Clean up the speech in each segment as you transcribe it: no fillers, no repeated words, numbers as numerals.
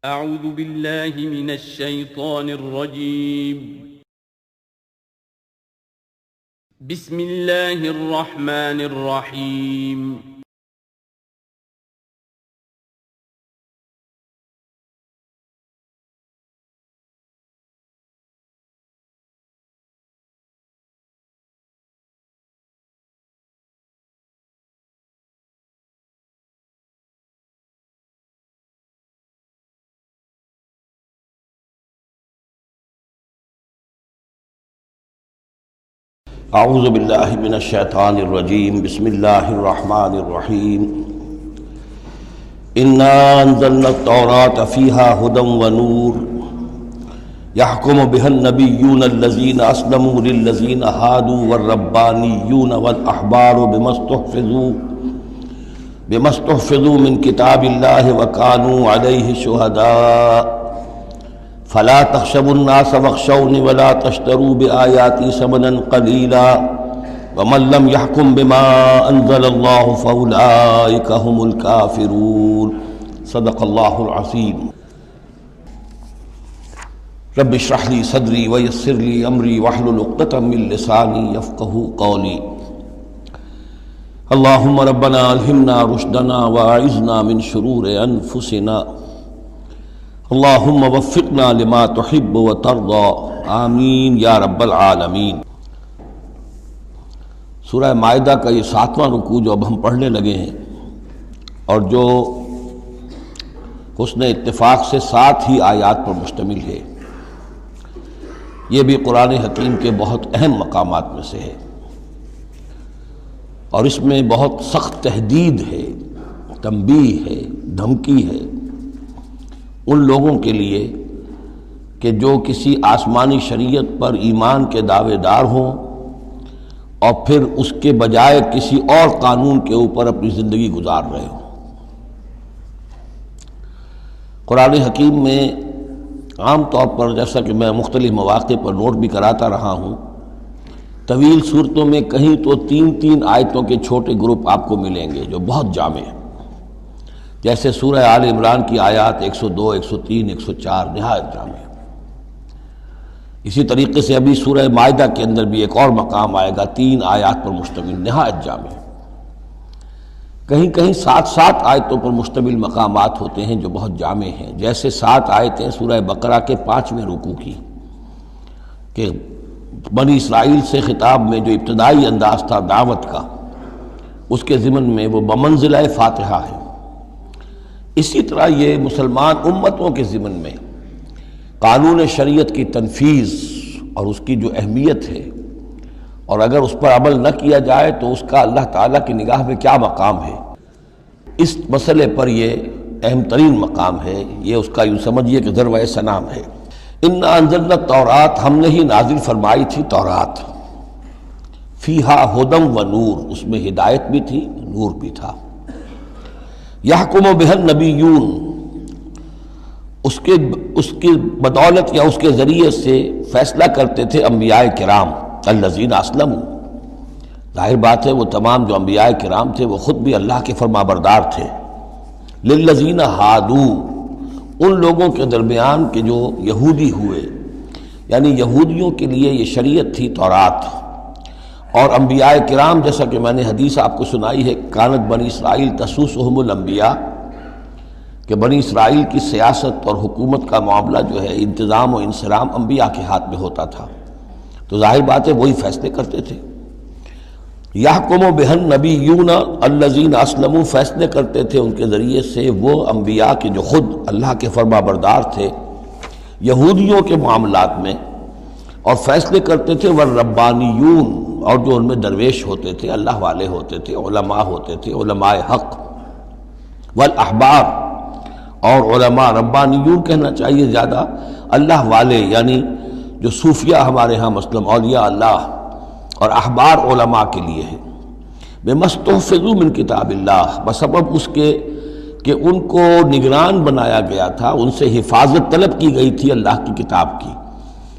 اعوذ باللہ من الشیطان الرجیم بسم اللہ الرحمن الرحیم اعوذ باللہ من الشیطان الرجیم بسم اللہ الرحمن الرحیم انا انزلنا التوراۃ فیہا ھدی ونور یحکم بہا النبیون الذین اسلموا للذین ھادوا والربانیون والاحبار بما استحفظوا من کتاب اللہ وکانوا علیہ شہداء فلا تخشوا الناس واخشوني ولا تشتروا بآياتي ثمنا قليلا ومن لم يحكم بما أنزل الله فأولئك هم الكافرون صدق الله العظيم رب اشرح لي صدري ويسر لي أمري واحلل عقدة من لساني يفقهوا قولي اللهم ربنا ألهمنا رشدنا وأعذنا من شرور أنفسنا اللہم وفقنا لما تحب وترضى آمین یا رب العالمین۔ سورہ مائدہ کا یہ 7واں رکوع جو اب ہم پڑھنے لگے ہیں اور جو حسن اتفاق سے 7 ہی آیات پر مشتمل ہے، یہ بھی قرآن حکیم کے بہت اہم مقامات میں سے ہے اور اس میں بہت سخت تہدید ہے، تنبیہ ہے، دھمکی ہے ان لوگوں کے لیے کہ جو کسی آسمانی شریعت پر ایمان کے دعوے دار ہوں اور پھر اس کے بجائے کسی اور قانون کے اوپر اپنی زندگی گزار رہے ہوں۔ قرآن حکیم میں عام طور پر، جیسا کہ میں مختلف مواقع پر نوٹ بھی کراتا رہا ہوں، طویل صورتوں میں کہیں تو 3 آیتوں کے چھوٹے گروپ آپ کو ملیں گے جو بہت جامع ہیں، جیسے سورہ آل عمران کی آیات 102، 103، 104 نہایت جامع۔ اسی طریقے سے ابھی سورہ مائدہ کے اندر بھی ایک اور مقام آئے گا 3 آیات پر مشتمل، نہایت جامع۔ کہیں کہیں 7 آیتوں پر مشتمل مقامات ہوتے ہیں جو بہت جامع ہیں، جیسے 7 آیتیں سورہ بقرہ کے 5ویں رکوع کی کہ بنی اسرائیل سے خطاب میں جو ابتدائی انداز تھا دعوت کا، اس کے ضمن میں وہ بمنزلہ فاتحہ ہے۔ اسی طرح یہ مسلمان امتوں کے ضمن میں قانون شریعت کی تنفیذ اور اس کی جو اہمیت ہے، اور اگر اس پر عمل نہ کیا جائے تو اس کا اللہ تعالیٰ کی نگاہ میں کیا مقام ہے، اس مسئلے پر یہ اہم ترین مقام ہے۔ یہ اس کا یوں سمجھیے کہ ذروۂ سنام ہے۔ انا انزلنا التوراۃ، ہم نے ہی نازل فرمائی تھی تورات، فیہا ھدی ونور، اس میں ہدایت بھی تھی، نور بھی تھا۔ یحکم بہا النبیون، اس کی بدولت یا اس کے ذریعے سے فیصلہ کرتے تھے انبیاء کرام، الذین اسلموا، ظاہر بات ہے وہ تمام جو انبیاء کرام تھے وہ خود بھی اللہ کے فرمانبردار تھے۔ للذین ھادوا، ان لوگوں کے درمیان کہ جو یہودی ہوئے، یعنی یہودیوں کے لیے یہ شریعت تھی تورات، اور انبیاء کرام جیسا کہ میں نے حدیث آپ کو سنائی ہے، کانت بنی اسرائیل تسوسہم الانبیاء، کہ بنی اسرائیل کی سیاست اور حکومت کا معاملہ جو ہے، انتظام و انصرام انبیاء کے ہاتھ میں ہوتا تھا، تو ظاہر بات ہے وہی فیصلے کرتے تھے۔ یحکم بہا النبیون الذین اسلموا، فیصلے کرتے تھے ان کے ذریعے سے وہ انبیاء کے جو خود اللہ کے فرمانبردار تھے یہودیوں کے معاملات میں، اور فیصلے کرتے تھے والربانیون، اور جو ان میں درویش ہوتے تھے، اللہ والے ہوتے تھے، علماء ہوتے تھے، علماء حق، والاحبار، اور علماء، ربانیون کہنا چاہیے زیادہ، اللہ والے، یعنی جو صوفیہ ہمارے ہاں مثلا اولیاء اللہ، اور احبار علماء کے لیے ہے۔ بما استحفظوا من کتاب اللہ، بسبب اس کے کہ ان کو نگران بنایا گیا تھا، ان سے حفاظت طلب کی گئی تھی اللہ کی کتاب کی،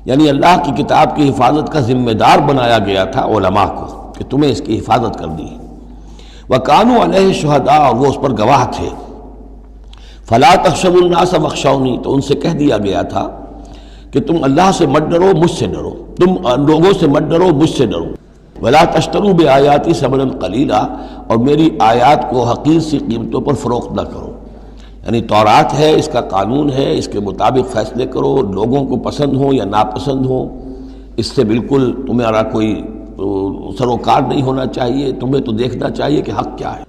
یعنی اللہ کی کتاب کی حفاظت کا ذمہ دار بنایا گیا تھا علماء کو کہ تمہیں اس کی حفاظت کرنی ہے۔ وَكَانُوا عَلَيْهِ شُهَدَاءَ، اور وہ اس پر گواہ تھے۔ فلا تخشوا الناس واخشونی، تو ان سے کہہ دیا گیا تھا کہ تم اللہ سے مت ڈرو، مجھ سے ڈرو، تم لوگوں سے مت ڈرو، مجھ سے ڈرو۔ ولا تشتروا بآیاتی ثمنا قلیلا، اور میری آیات کو حقیر سی قیمتوں پر فروخت نہ کرو۔ یعنی تورات ہے، اس کا قانون ہے، اس کے مطابق فیصلے کرو، لوگوں کو پسند ہو یا ناپسند ہو، اس سے بالکل تمہارا کوئی سروکار نہیں ہونا چاہیے، تمہیں تو دیکھنا چاہیے کہ حق کیا ہے۔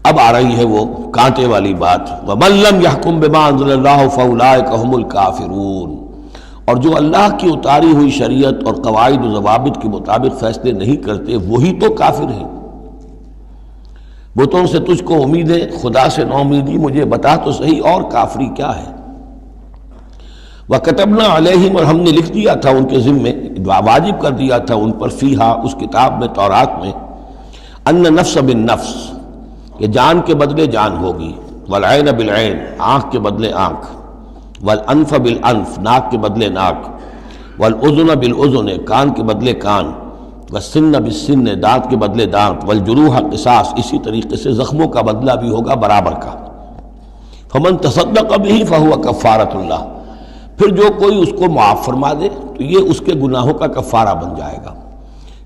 اب آ رہی ہے وہ کانٹے والی بات، وَمَن لَّمْ يَحْكُم بِمَا أَنزَلَ اللَّهُ فَأُولَٰئِكَ هُمُ الْكَافِرُونَ، اور جو اللہ کی اتاری ہوئی شریعت اور قواعد و ضوابط کے مطابق فیصلے نہیں کرتے وہی تو کافر ہیں۔ بتوں سے تجھ کو امید ہے، خدا سے نا امیدی، مجھے بتا تو صحیح اور کافری کیا ہے۔ وَكَتَبْنَا عَلَيْهِمْ، اور ہم نے لکھ دیا تھا ان کے ذمے، واجب کر دیا تھا ان پر، فیہا، اس کتاب میں، تورات میں، ان نفس بالنفس، کہ جان کے بدلے جان ہوگی، والعین بالعین، آنکھ کے بدلے آنکھ، والانف بالانف، ناک کے بدلے ناک، والاذن بالاذن، کان کے بدلے کان، والسن بالسن، دانت کے بدلے دانت، والجروح قصاص، اسی طریقے سے زخموں کا بدلہ بھی ہوگا برابر کا۔ فمن تصدق به فهو کفارۃ اللہ، پھر جو کوئی اس کو معاف فرما دے تو یہ اس کے گناہوں کا کفارہ بن جائے گا۔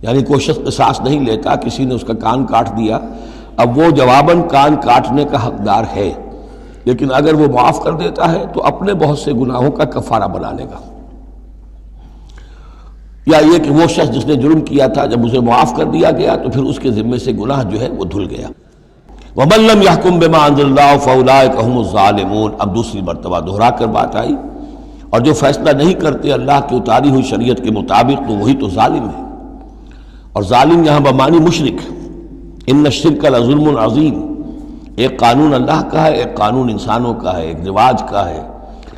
یعنی کوئی شخص قصاص نہیں لیتا، کسی نے اس کا کان کاٹ دیا، اب وہ جواباً کان کاٹنے کا حقدار ہے، لیکن اگر وہ معاف کر دیتا ہے تو اپنے بہت سے گناہوں کا کفارہ بنا لے گا۔ یا یہ کہ وہ شخص جس نے جرم کیا تھا، جب اسے معاف کر دیا گیا تو پھر اس کے ذمے سے گناہ جو ہے وہ دھل گیا۔ وَمَن لَّمْ يَحْكُم بِمَا أَنزَلَ اللَّهُ فَأُولَٰئِكَ هُمُ الظَّالِمُونَ، اب دوسری مرتبہ دہرا کر بات آئی، اور جو فیصلہ نہیں کرتے اللہ کی اتاری ہوئی شریعت کے مطابق تو وہی تو ظالم ہے۔ اور ظالم یہاں بمعنی مشرک، ان الشرک لظلم عظیم، ایک قانون اللہ کا ہے، ایک قانون انسانوں کا ہے، ایک رواج کا ہے،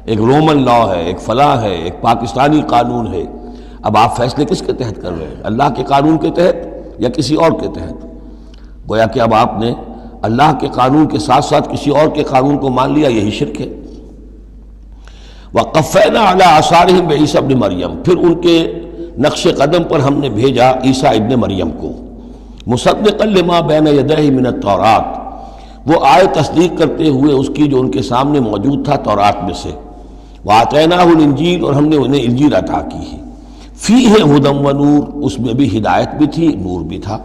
ایک رومن لا ہے، ایک فلاں ہے، ایک پاکستانی قانون ہے۔ اب آپ فیصلے کس کے تحت کر رہے ہیں؟ اللہ کے قانون کے تحت یا کسی اور کے تحت؟ گویا کہ اب آپ نے اللہ کے قانون کے ساتھ ساتھ کسی اور کے قانون کو مان لیا، یہی شرک ہے۔ وَقَفَّيْنَا عَلَىٰ آثَارِهِمْ بِعِیسیٰ ابْنِ مریم، پھر ان کے نقش قدم پر ہم نے بھیجا عیسیٰ ابن مریم کو، مصدقا لما بین یدیہ من التوراۃ، وہ آئے تصدیق کرتے ہوئے اس کی جو ان کے سامنے موجود تھا تورات میں سے، وآتیناہ الانجیل، اور ہم نے انہیں انجیل عطا کی ہے، فیہ ھدی و نور، اس میں بھی ہدایت بھی تھی، نور بھی تھا،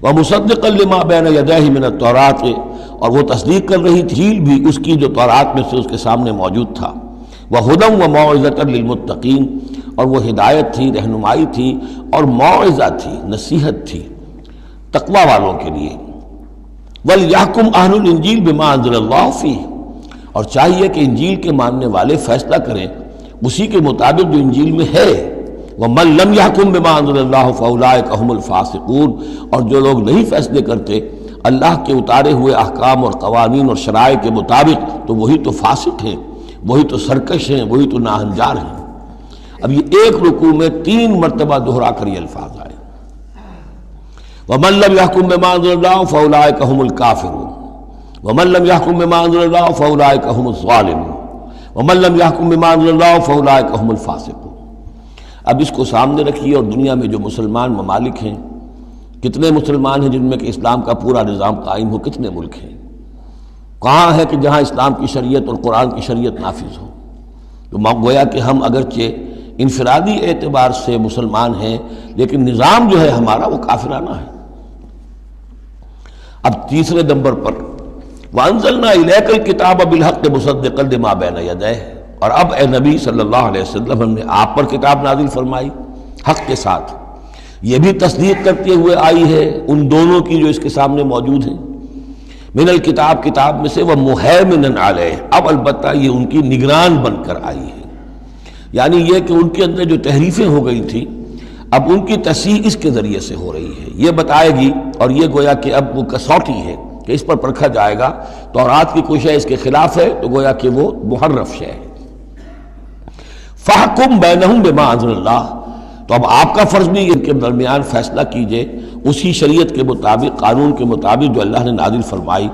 ومصدقا لما بین یدیہ من التوراۃ، اور وہ تصدیق کر رہی تھی انجیل بھی اس کی جو تورات میں سے اس کے سامنے موجود تھا، وہدی و موعظۃ للمتقین، اور وہ ہدایت تھی، رہنمائی تھی، اور موعظہ تھی، نصیحت تھی تقوی والوں کے لیے۔ وَلْيَحْكُمْ أَهْلُ الْإِنجِيلِ بِمَا أَنزَلَ اللَّهُ فِيهِ، اور چاہیے کہ انجیل کے ماننے والے فیصلہ کریں اسی کے مطابق جو انجیل میں ہے۔ وَمَن لَّمْ يَحْكُم بِمَا أَنزَلَ اللَّهُ فَأُولَٰئِكَ هُمُ الْفَاسِقُونَ، اور جو لوگ نہیں فیصلے کرتے اللہ کے اتارے ہوئے احکام اور قوانین اور شرائع کے مطابق تو وہی تو فاسق ہیں، وہی تو سرکش ہیں، وہی تو ناہنجار ہیں۔ اب یہ ایک رکوع میں 3 مرتبہ دہرا کر یہ الفاظ آئے، وَمَن لَّمْ يَحْكُم بِمَا أَنزَلَ اللَّهُ فَأُولَٰئِكَ هُمُ الْكَافِرُونَ وَمَن لَّمْ يَحْكُم بِمَا أَنزَلَ اللَّهُ فَأُولَٰئِكَ هُمُ الظَّالِمُونَ وَمَن لَّمْ يَحْكُم بِمَا أَنزَلَ اللَّهُ فَأُولَٰئِكَ هُمُ الْفَاسِقُونَ۔ اب اس کو سامنے رکھیے، اور دنیا میں جو مسلمان ممالک ہیں، کتنے مسلمان ہیں جن میں کہ اسلام کا پورا نظام قائم ہو؟ کتنے ملک ہیں؟ کہاں ہے کہ جہاں اسلام کی شریعت اور قرآن کی شریعت نافذ ہو؟ تو گویا کہ ہم اگرچہ انفرادی اعتبار سے مسلمان ہیں، لیکن نظام جو ہے ہمارا وہ کافرانہ ہے۔ اب تیسرے نمبر پر وَأَنزَلْنَا إِلَيْكَ الْكِتَابَ بِالْحَقِّ مُصَدِّقًا لِمَا بَيْنَ يَدَيْهِ، اور اب اے نبی صلی اللہ علیہ وسلم ہم نے آپ پر کتاب نازل فرمائی حق کے ساتھ، یہ بھی تصدیق کرتے ہوئے آئی ہے ان دونوں کی جو اس کے سامنے موجود ہیں، من الکتاب، کتاب میں سے، وَمُهَيْمِنًا عَلَيْهِ، اب البتہ یہ ان کی نگران بن کر آئی ہے، یعنی یہ کہ ان کے اندر جو تحریفیں ہو گئی تھیں اب ان کی تصحیح اس کے ذریعے سے ہو رہی ہے، یہ بتائے گی، اور یہ گویا کہ اب وہ کسوٹی ہے کہ اس پر پرکھا جائے گا، تورات کی کوئی شے اس کے خلاف ہے تو گویا کہ وہ محرف شے ہے۔ فَحْكُم بَيْنَهُم بِمَا أَنزَلَ اللَّهُ، تو اب آپ کا فرض بھی ان کے درمیان فیصلہ کیجئے اسی شریعت کے مطابق، قانون کے مطابق جو اللہ نے نازل فرمائی۔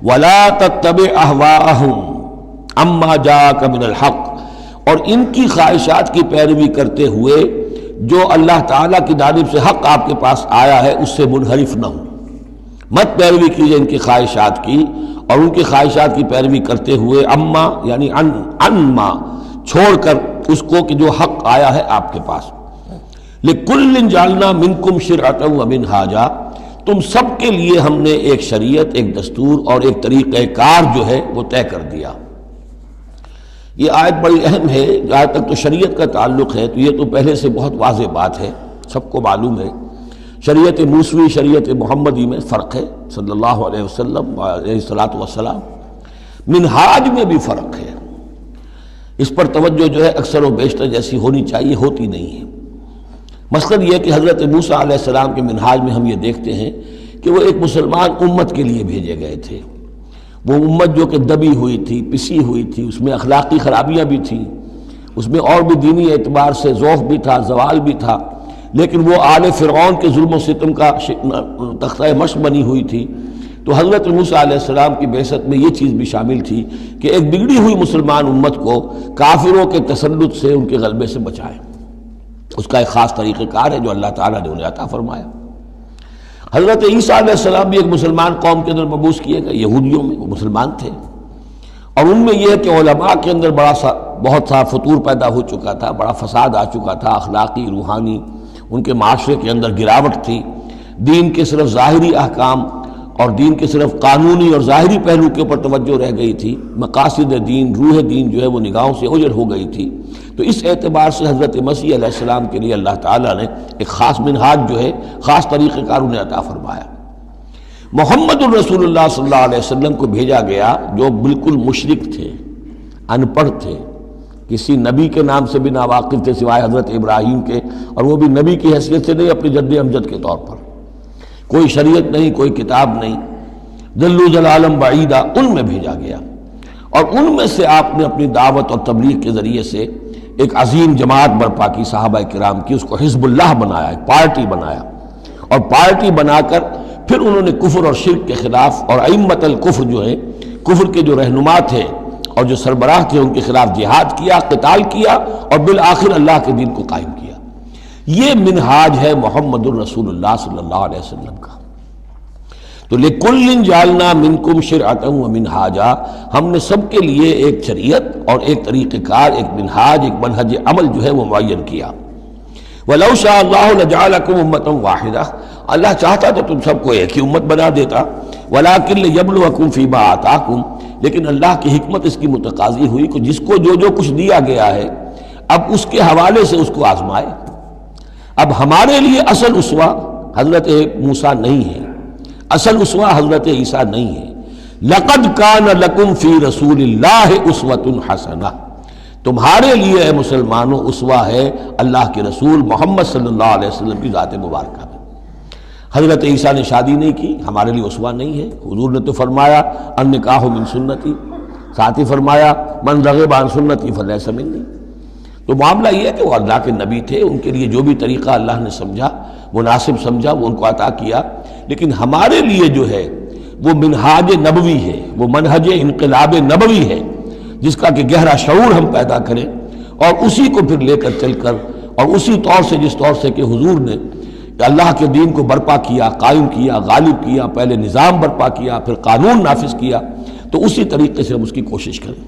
وَلَا تَتَّبِعْ أَهْوَاءَهُمْ عَمَّا جَاءَكَ مِنَ الْحَقِّ، اور ان کی خواہشات کی پیروی کرتے ہوئے جو اللہ تعالیٰ کی جانب سے حق آپ کے پاس آیا ہے اس سے منحرف نہ ہوں، مت پیروی کیجئے ان کی خواہشات کی، اور ان کی خواہشات کی پیروی کرتے ہوئے اما یعنی انما چھوڑ کر اس کو کہ جو حق آیا ہے آپ کے پاس. لِكُلٍّ جَعَلْنَا مِنْكُمْ شِرْعَةً وَمِنْهَاجًا، تم سب کے لیے ہم نے ایک شریعت، ایک دستور اور ایک طریقہ کار جو ہے وہ طے کر دیا. یہ آیت بڑی اہم ہے. جہاں تک تو شریعت کا تعلق ہے تو یہ تو پہلے سے بہت واضح بات ہے، سب کو معلوم ہے. شریعت موسوی شریعت محمدی میں فرق ہے صلی اللہ علیہ وسلم علیہ الصلاۃ والسلام. منہاج میں بھی فرق ہے. اس پر توجہ جو ہے اکثر و بیشتر جیسی ہونی چاہیے ہوتی نہیں ہے. مثلاً یہ کہ حضرت موسیٰ علیہ السلام کے منہاج میں ہم یہ دیکھتے ہیں کہ وہ ایک مسلمان امت کے لیے بھیجے گئے تھے. وہ امت جو کہ دبی ہوئی تھی، پسی ہوئی تھی، اس میں اخلاقی خرابیاں بھی تھیں، اس میں اور بھی دینی اعتبار سے ذوف بھی تھا، زوال بھی تھا، لیکن وہ آل فرعون کے ظلم و ستم کا تختہ مشق بنی ہوئی تھی. تو حضرت موسیٰ علیہ السلام کی بعثت میں یہ چیز بھی شامل تھی کہ ایک بگڑی ہوئی مسلمان امت کو کافروں کے تسلط سے، ان کے غلبے سے بچائیں. اس کا ایک خاص طریقہ کار ہے جو اللہ تعالیٰ نے انہیں عطا فرمایا. حضرت عیسیٰ علیہ السلام بھی ایک مسلمان قوم کے اندر مبعوث کیے گئے. یہودیوں میں وہ مسلمان تھے، اور ان میں یہ ہے کہ علماء کے اندر بہت سا فطور پیدا ہو چکا تھا، بڑا فساد آ چکا تھا، اخلاقی روحانی ان کے معاشرے کے اندر گراوٹ تھی. دین کے صرف ظاہری احکام اور دین کے صرف قانونی اور ظاہری پہلو کے اوپر توجہ رہ گئی تھی. مقاصد دین، روح دین جو ہے وہ نگاہوں سے اوجھل ہو گئی تھی. تو اس اعتبار سے حضرت مسیح علیہ السلام کے لیے اللہ تعالیٰ نے ایک خاص منہاج جو ہے، خاص طریقہ کار انہیں عطا فرمایا. محمد الرسول اللہ صلی اللہ علیہ وسلم کو بھیجا گیا جو بالکل مشرک تھے، ان پڑھ تھے، کسی نبی کے نام سے بھی ناواقف تھے سوائے حضرت ابراہیم کے، اور وہ بھی نبی کی حیثیت سے نہیں، اپنی جد امجد کے طور پر. کوئی شریعت نہیں، کوئی کتاب نہیں، ضلوا ضلالا بعیدا، ان میں بھیجا گیا. اور ان میں سے آپ نے اپنی دعوت اور تبلیغ کے ذریعے سے ایک عظیم جماعت برپا کی، صحابہ کرام کی. اس کو حزب اللہ بنایا، ایک پارٹی بنایا، اور پارٹی بنا کر پھر انہوں نے کفر اور شرک کے خلاف، اور ائمۃ الکفر جو ہیں، کفر کے جو رہنما تھے اور جو سربراہ تھے، ان کے خلاف جہاد کیا، قتال کیا، اور بالآخر اللہ کے دین کو قائم کیا. یہ منہاج ہے محمد الرسول اللہ صلی اللہ علیہ وسلم کا. تو لِكُلٍّ جَعَلْنَا مِنْكُمْ شِرْعَةً وَمِنْهَاجًا، ہم نے سب کے لیے ایک شریعت اور ایک طریقہ کار، ایک منہاج، ایک منہج عمل جو ہے وہ معین کیا. وَلَوْ شَاءَ اللَّهُ لَجَعَلَكُمْ أُمَّةً وَاحِدَةً، اللہ چاہتا تو تم سب کو ایک ہی امت بنا دیتا. وَلَكِنْ لِيَبْلُوَكُمْ فِي مَا آتَاكُمْ، لیکن اللہ کی حکمت اس کی متقاضی ہوئی کہ جس کو جو کچھ دیا گیا ہے اب اس کے حوالے سے اس کو آزمائے. اب ہمارے لیے اصل اسوہ حضرت موسیٰ نہیں ہے، اصل اسوہ حضرت عیسیٰ نہیں ہے. لَقَدْ كَانَ لَكُمْ فِي رَسُولِ اللَّهِ أُسْوَةٌ حَسَنَةٌ، تمہارے لیے اے مسلمانوں اسوہ ہے اللہ کے رسول محمد صلی اللہ علیہ وسلم کی ذات مبارکہ میں. حضرت عیسیٰ نے شادی نہیں کی، ہمارے لیے اسوہ نہیں ہے. حضور نے تو فرمایا النکاح من سنتی، ساتھ ہی فرمایا من رغب عن سنتی فلیس منی. تو معاملہ یہ ہے کہ وہ اللہ کے نبی تھے، ان کے لیے جو بھی طریقہ اللہ نے سمجھا، مناسب سمجھا، وہ ان کو عطا کیا. لیکن ہمارے لیے جو ہے وہ منہاج نبوی ہے، وہ منہج انقلاب نبوی ہے، جس کا کہ گہرا شعور ہم پیدا کریں اور اسی کو پھر لے کر چل کر، اور اسی طور سے جس طور سے کہ حضور نے اللہ کے دین کو برپا کیا، قائم کیا، غالب کیا، پہلے نظام برپا کیا، پھر قانون نافذ کیا، تو اسی طریقے سے ہم اس کی کوشش کریں.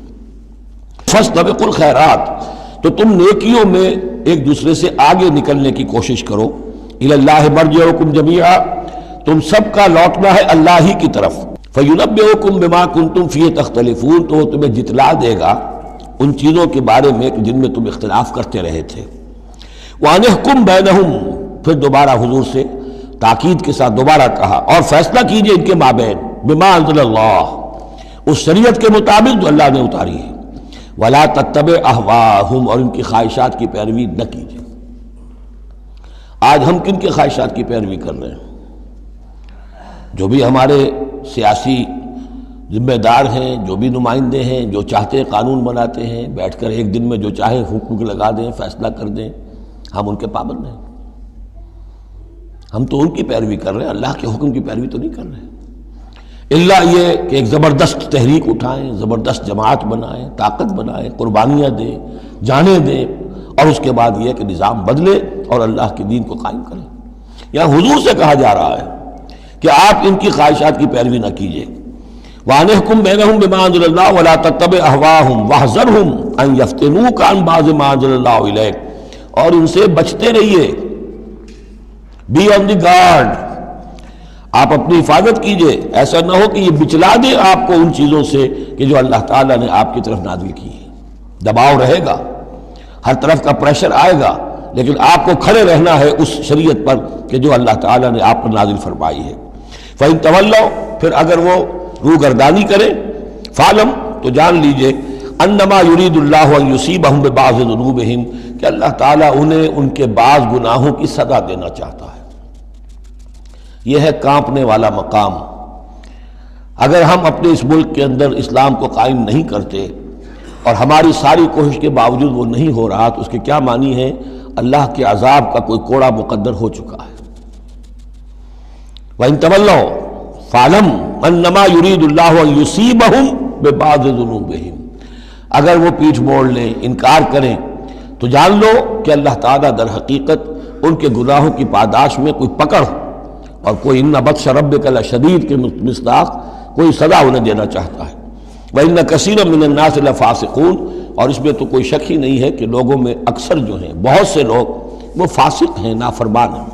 فاستبقوا الخیرات، تو تم نیکیوں میں ایک دوسرے سے آگے نکلنے کی کوشش کرو. الی اللہ مرجعکم جمیعا، تم سب کا لوٹنا ہے اللہ ہی کی طرف. فینبئکم بما کنتم فیہ تختلفون، تو وہ تمہیں جتلا دے گا ان چیزوں کے بارے میں جن میں تم اختلاف کرتے رہے تھے. وانحکم بینہم، پھر دوبارہ حضور سے تاکید کے ساتھ دوبارہ کہا، اور فیصلہ کیجئے ان کے مابین بما انزل اللہ، اس شریعت کے مطابق جو اللہ نے اتاری ہے. ولا تتبع اہواہم، اور ان کی خواہشات کی پیروی نہ کیجیے. آج ہم کن کی خواہشات کی پیروی کر رہے ہیں؟ جو بھی ہمارے سیاسی ذمہ دار ہیں، جو بھی نمائندے ہیں، جو چاہتے ہیں قانون بناتے ہیں، بیٹھ کر ایک دن میں جو چاہے حکم لگا دیں، فیصلہ کر دیں، ہم ان کے پابند ہیں. ہم تو ان کی پیروی کر رہے ہیں، اللہ کے حکم کی پیروی تو نہیں کر رہے. اللہ یہ کہ ایک زبردست تحریک اٹھائیں، زبردست جماعت بنائیں، طاقت بنائیں، قربانیاں دیں، جانیں دیں، اور اس کے بعد یہ کہ نظام بدلے اور اللہ کے دین کو قائم کریں. یہاں حضور سے کہا جا رہا ہے کہ آپ ان کی خواہشات کی پیروی نہ کیجیے. وَأَنِحْكُمْ بَيْنَهُمْ بِمَا أَنزَلَ اللَّهُ وَلَا تَتَّبِعْ أَهْوَاءَهُمْ وَاحْذَرْهُمْ أَن يَفْتِنُوكَ عَن بَعْضِ مَا أَنزَلَ اللَّهُ إِلَيْكَ، اور ان سے بچتے رہیے. بی آن دی گارڈ، آپ اپنی حفاظت کیجئے، ایسا نہ ہو کہ یہ بچلا دے آپ کو ان چیزوں سے کہ جو اللہ تعالیٰ نے آپ کی طرف نازل کی ہے. دباؤ رہے گا، ہر طرف کا پریشر آئے گا، لیکن آپ کو کھڑے رہنا ہے اس شریعت پر کہ جو اللہ تعالیٰ نے آپ پر نازل فرمائی ہے. فَإِن تَوَلَّوْا، پھر اگر وہ روگردانی کرے، فَاعْلَمْ، تو جان لیجئے، انما یرید اللہ ان یصیبہم ببعض ذنوبہم، کہ اللہ تعالیٰ انہیں ان کے بعض گناہوں کی سزا دینا چاہتا ہے. یہ ہے کانپنے والا مقام. اگر ہم اپنے اس ملک کے اندر اسلام کو قائم نہیں کرتے اور ہماری ساری کوشش کے باوجود وہ نہیں ہو رہا، تو اس کے کیا معنی ہے؟ اللہ کے عذاب کا کوئی کوڑا مقدر ہو چکا ہے. وَإِن تَوَلَّوْا فَاعْلَمْ أَنَّمَا يُرِيدُ اللَّهُ أَن يُصِيبَهُم بِبَعْضِ ذُنُوبِهِمْ، اگر وہ پیٹھ موڑ لیں، انکار کریں، تو جان لو کہ اللہ تعالیٰ در حقیقت ان کے گناہوں کی پاداش میں کوئی پکڑ اور کوئی اِنَّ بَطْشَ رَبِّكَ لَشَدِيدٌ کے مصداق کوئی سزا انہیں دینا چاہتا ہے. وَإِنَّ كَثِيرًا مِنَ النَّاسِ لَفَاسِقُونَ، اور اس میں تو کوئی شک ہی نہیں ہے کہ لوگوں میں اکثر جو ہیں، بہت سے لوگ وہ فاسق ہیں، نافرمان ہیں.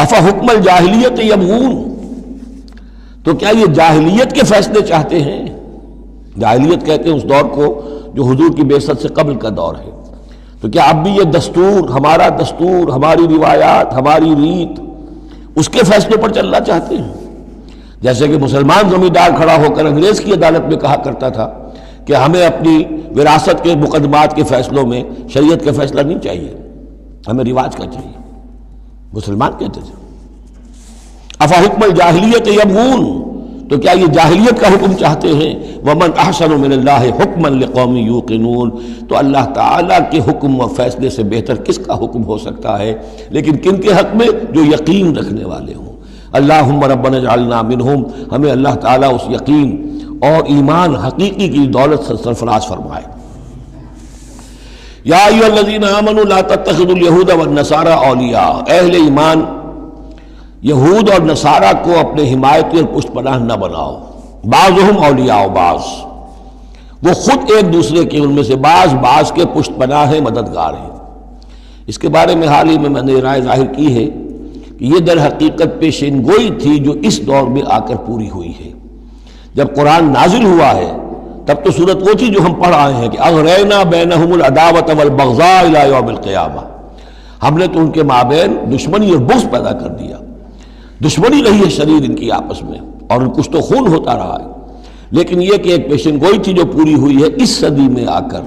أَفَحُكْمَ الْجَاهِلِيَّةِ يَبْغُونَ، تو کیا یہ جاہلیت کے فیصلے چاہتے ہیں؟ جاہلیت کہتے ہیں اس دور کو جو حضور کی بعثت سے قبل کا دور ہے. تو کیا اب بھی یہ دستور، ہمارا دستور، ہماری روایات، ہماری ریت، اس کے فیصلوں پر چلنا چاہتے ہیں؟ جیسے کہ مسلمان زمیندار کھڑا ہو کر انگریز کی عدالت میں کہا کرتا تھا کہ ہمیں اپنی وراثت کے مقدمات کے فیصلوں میں شریعت کا فیصلہ نہیں چاہیے، ہمیں رواج کا چاہیے. مسلمان کہتے تھے. افحکم الجاہلیت یبغون، تو کیا یہ جاہلیت کا حکم چاہتے ہیں؟ ومن احسن من اللہ حکما لقوم یوقنون، تو اللہ تعالیٰ کے حکم و فیصلے سے بہتر کس کا حکم ہو سکتا ہے؟ لیکن کن کے حق میں؟ جو یقین رکھنے والے ہوں. اللہم ربنا اجعلنا منہم، ہمیں اللہ تعالیٰ اس یقین اور ایمان حقیقی کی دولت سے سرفراز فرمائے. یا ایھا الذین آمنوا لا تتخذوا اليہود والنصارى اولیاء، اہل ایمان یہود اور نصارہ کو اپنے حمایتی اور پشت پناہ نہ بناؤ. بعضهم اولیاء بعض، وہ خود ایک دوسرے کے، ان میں سے بعض کے پشت پناہ ہیں، مددگار ہیں. اس کے بارے میں حال ہی میں نے رائے ظاہر کی ہے کہ یہ در حقیقت پیشین گوئی تھی جو اس دور میں آ کر پوری ہوئی ہے. جب قرآن نازل ہوا ہے تب تو صورت وہ تھی جو ہم پڑھ آئے ہیں کہ اغرینا بینہم العداوۃ والبغضاء الی یوم القیامہ، ہم نے تو ان کے مابین دشمنی اور بغض پیدا کر دیا. دشمنی رہی ہے شدید ان کی آپس میں، اور کچھ تو خون ہوتا رہا ہے. لیکن یہ کہ ایک پیشین گوئی تھی جو پوری ہوئی ہے اس صدی میں آ کر.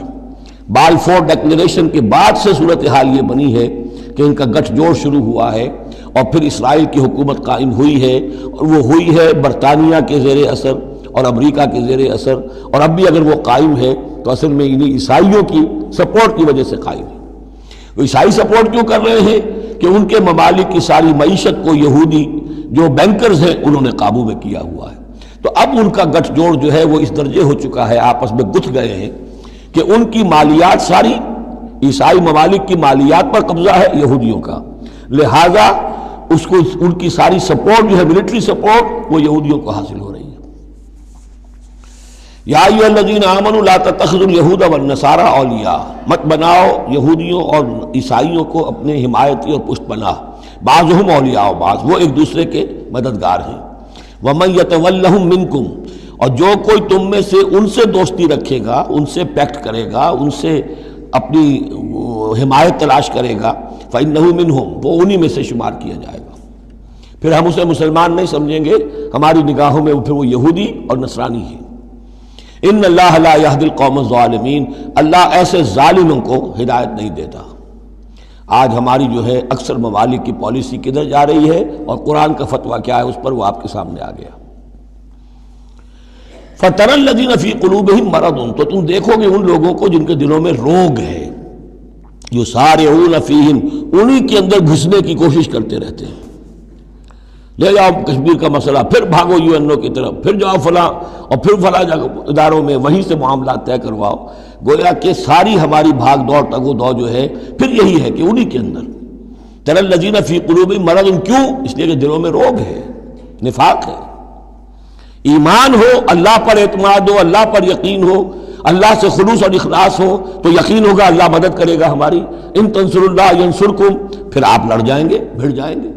بالفور ڈکلیریشن کے بعد سے صورتحال یہ بنی ہے کہ ان کا گٹھ جوڑ شروع ہوا ہے، اور پھر اسرائیل کی حکومت قائم ہوئی ہے، اور وہ ہوئی ہے برطانیہ کے زیر اثر اور امریکہ کے زیر اثر، اور اب بھی اگر وہ قائم ہے تو اصل میں انہیں عیسائیوں کی سپورٹ کی وجہ سے قائم ہے. وہ عیسائی سپورٹ کیوں کر رہے ہیں؟ کہ ان کے ممالک کی ساری معیشت کو یہودی جو بینکرز ہیں انہوں نے قابو میں کیا ہوا ہے. تو اب ان کا گٹھ جوڑ جو ہے وہ اس درجے ہو چکا ہے، آپس میں گتھ گئے ہیں کہ ان کی مالیات ساری عیسائی ممالک کی مالیات پر قبضہ ہے یہودیوں کا، لہذا اس کو ان کی ساری سپورٹ جو ہے ملٹری سپورٹ وہ یہودیوں کو حاصل ہو رہی ہے. یا ایھا الذین آمنوا لا تتخذوا اليہود والنصارى اولیاء، مت بناؤ یہودیوں اور عیسائیوں کو اپنے حمایتی اور پشت پناہ. بعضهم اولیاء بعض، وہ ایک دوسرے کے مددگار ہیں. ومن یتولہم منکم، اور جو کوئی تم میں سے ان سے دوستی رکھے گا، ان سے پیکٹ کرے گا، ان سے اپنی حمایت تلاش کرے گا، فإنہ منہم، وہ انہی میں سے شمار کیا جائے گا. پھر ہم اسے مسلمان نہیں سمجھیں گے، ہماری نگاہوں میں پھر وہ یہودی اور نصرانی ہے. ان اللہ لا یہدی القوم الظالمین، اللہ ایسے ظالموں کو ہدایت نہیں دیتا. آج ہماری جو ہے اکثر ممالک کی پالیسی کدھر جا رہی ہے اور قرآن کا فتویٰ کیا ہے اس پر وہ آپ کے سامنے آ گیا. فَتَرَى الَّذِينَ فِي قُلُوبِهِم مَرَضٌ، تو تم دیکھو گے ان لوگوں کو جن کے دلوں میں روگ ہے، یُسَارِعُونَ فِيهِم، انہی کے اندر گھسنے کی کوشش کرتے رہتے ہیں. لے جاؤ کشمیر کا مسئلہ، پھر بھاگو UN کی طرف، پھر جاؤ فلاں اور پھر فلاں اداروں میں وہیں سے معاملات طے کرواؤ. گویا کہ ساری ہماری بھاگ دوڑ تگ و دو جو ہے پھر یہی ہے کہ انہی کے اندر. تَرَى الَّذِينَ فِي قُلُوبِهِم مَرَضٌ، کیوں؟ اس لیے کہ دلوں میں روگ ہے، نفاق ہے. ایمان ہو، اللہ پر اعتماد ہو، اللہ پر یقین ہو، اللہ سے خلوص اور اخلاص ہو تو یقین ہوگا اللہ مدد کرے گا ہماری. ان تنصر اللہ ینصرکم، پھر آپ لڑ جائیں گے، بھڑ جائیں گے.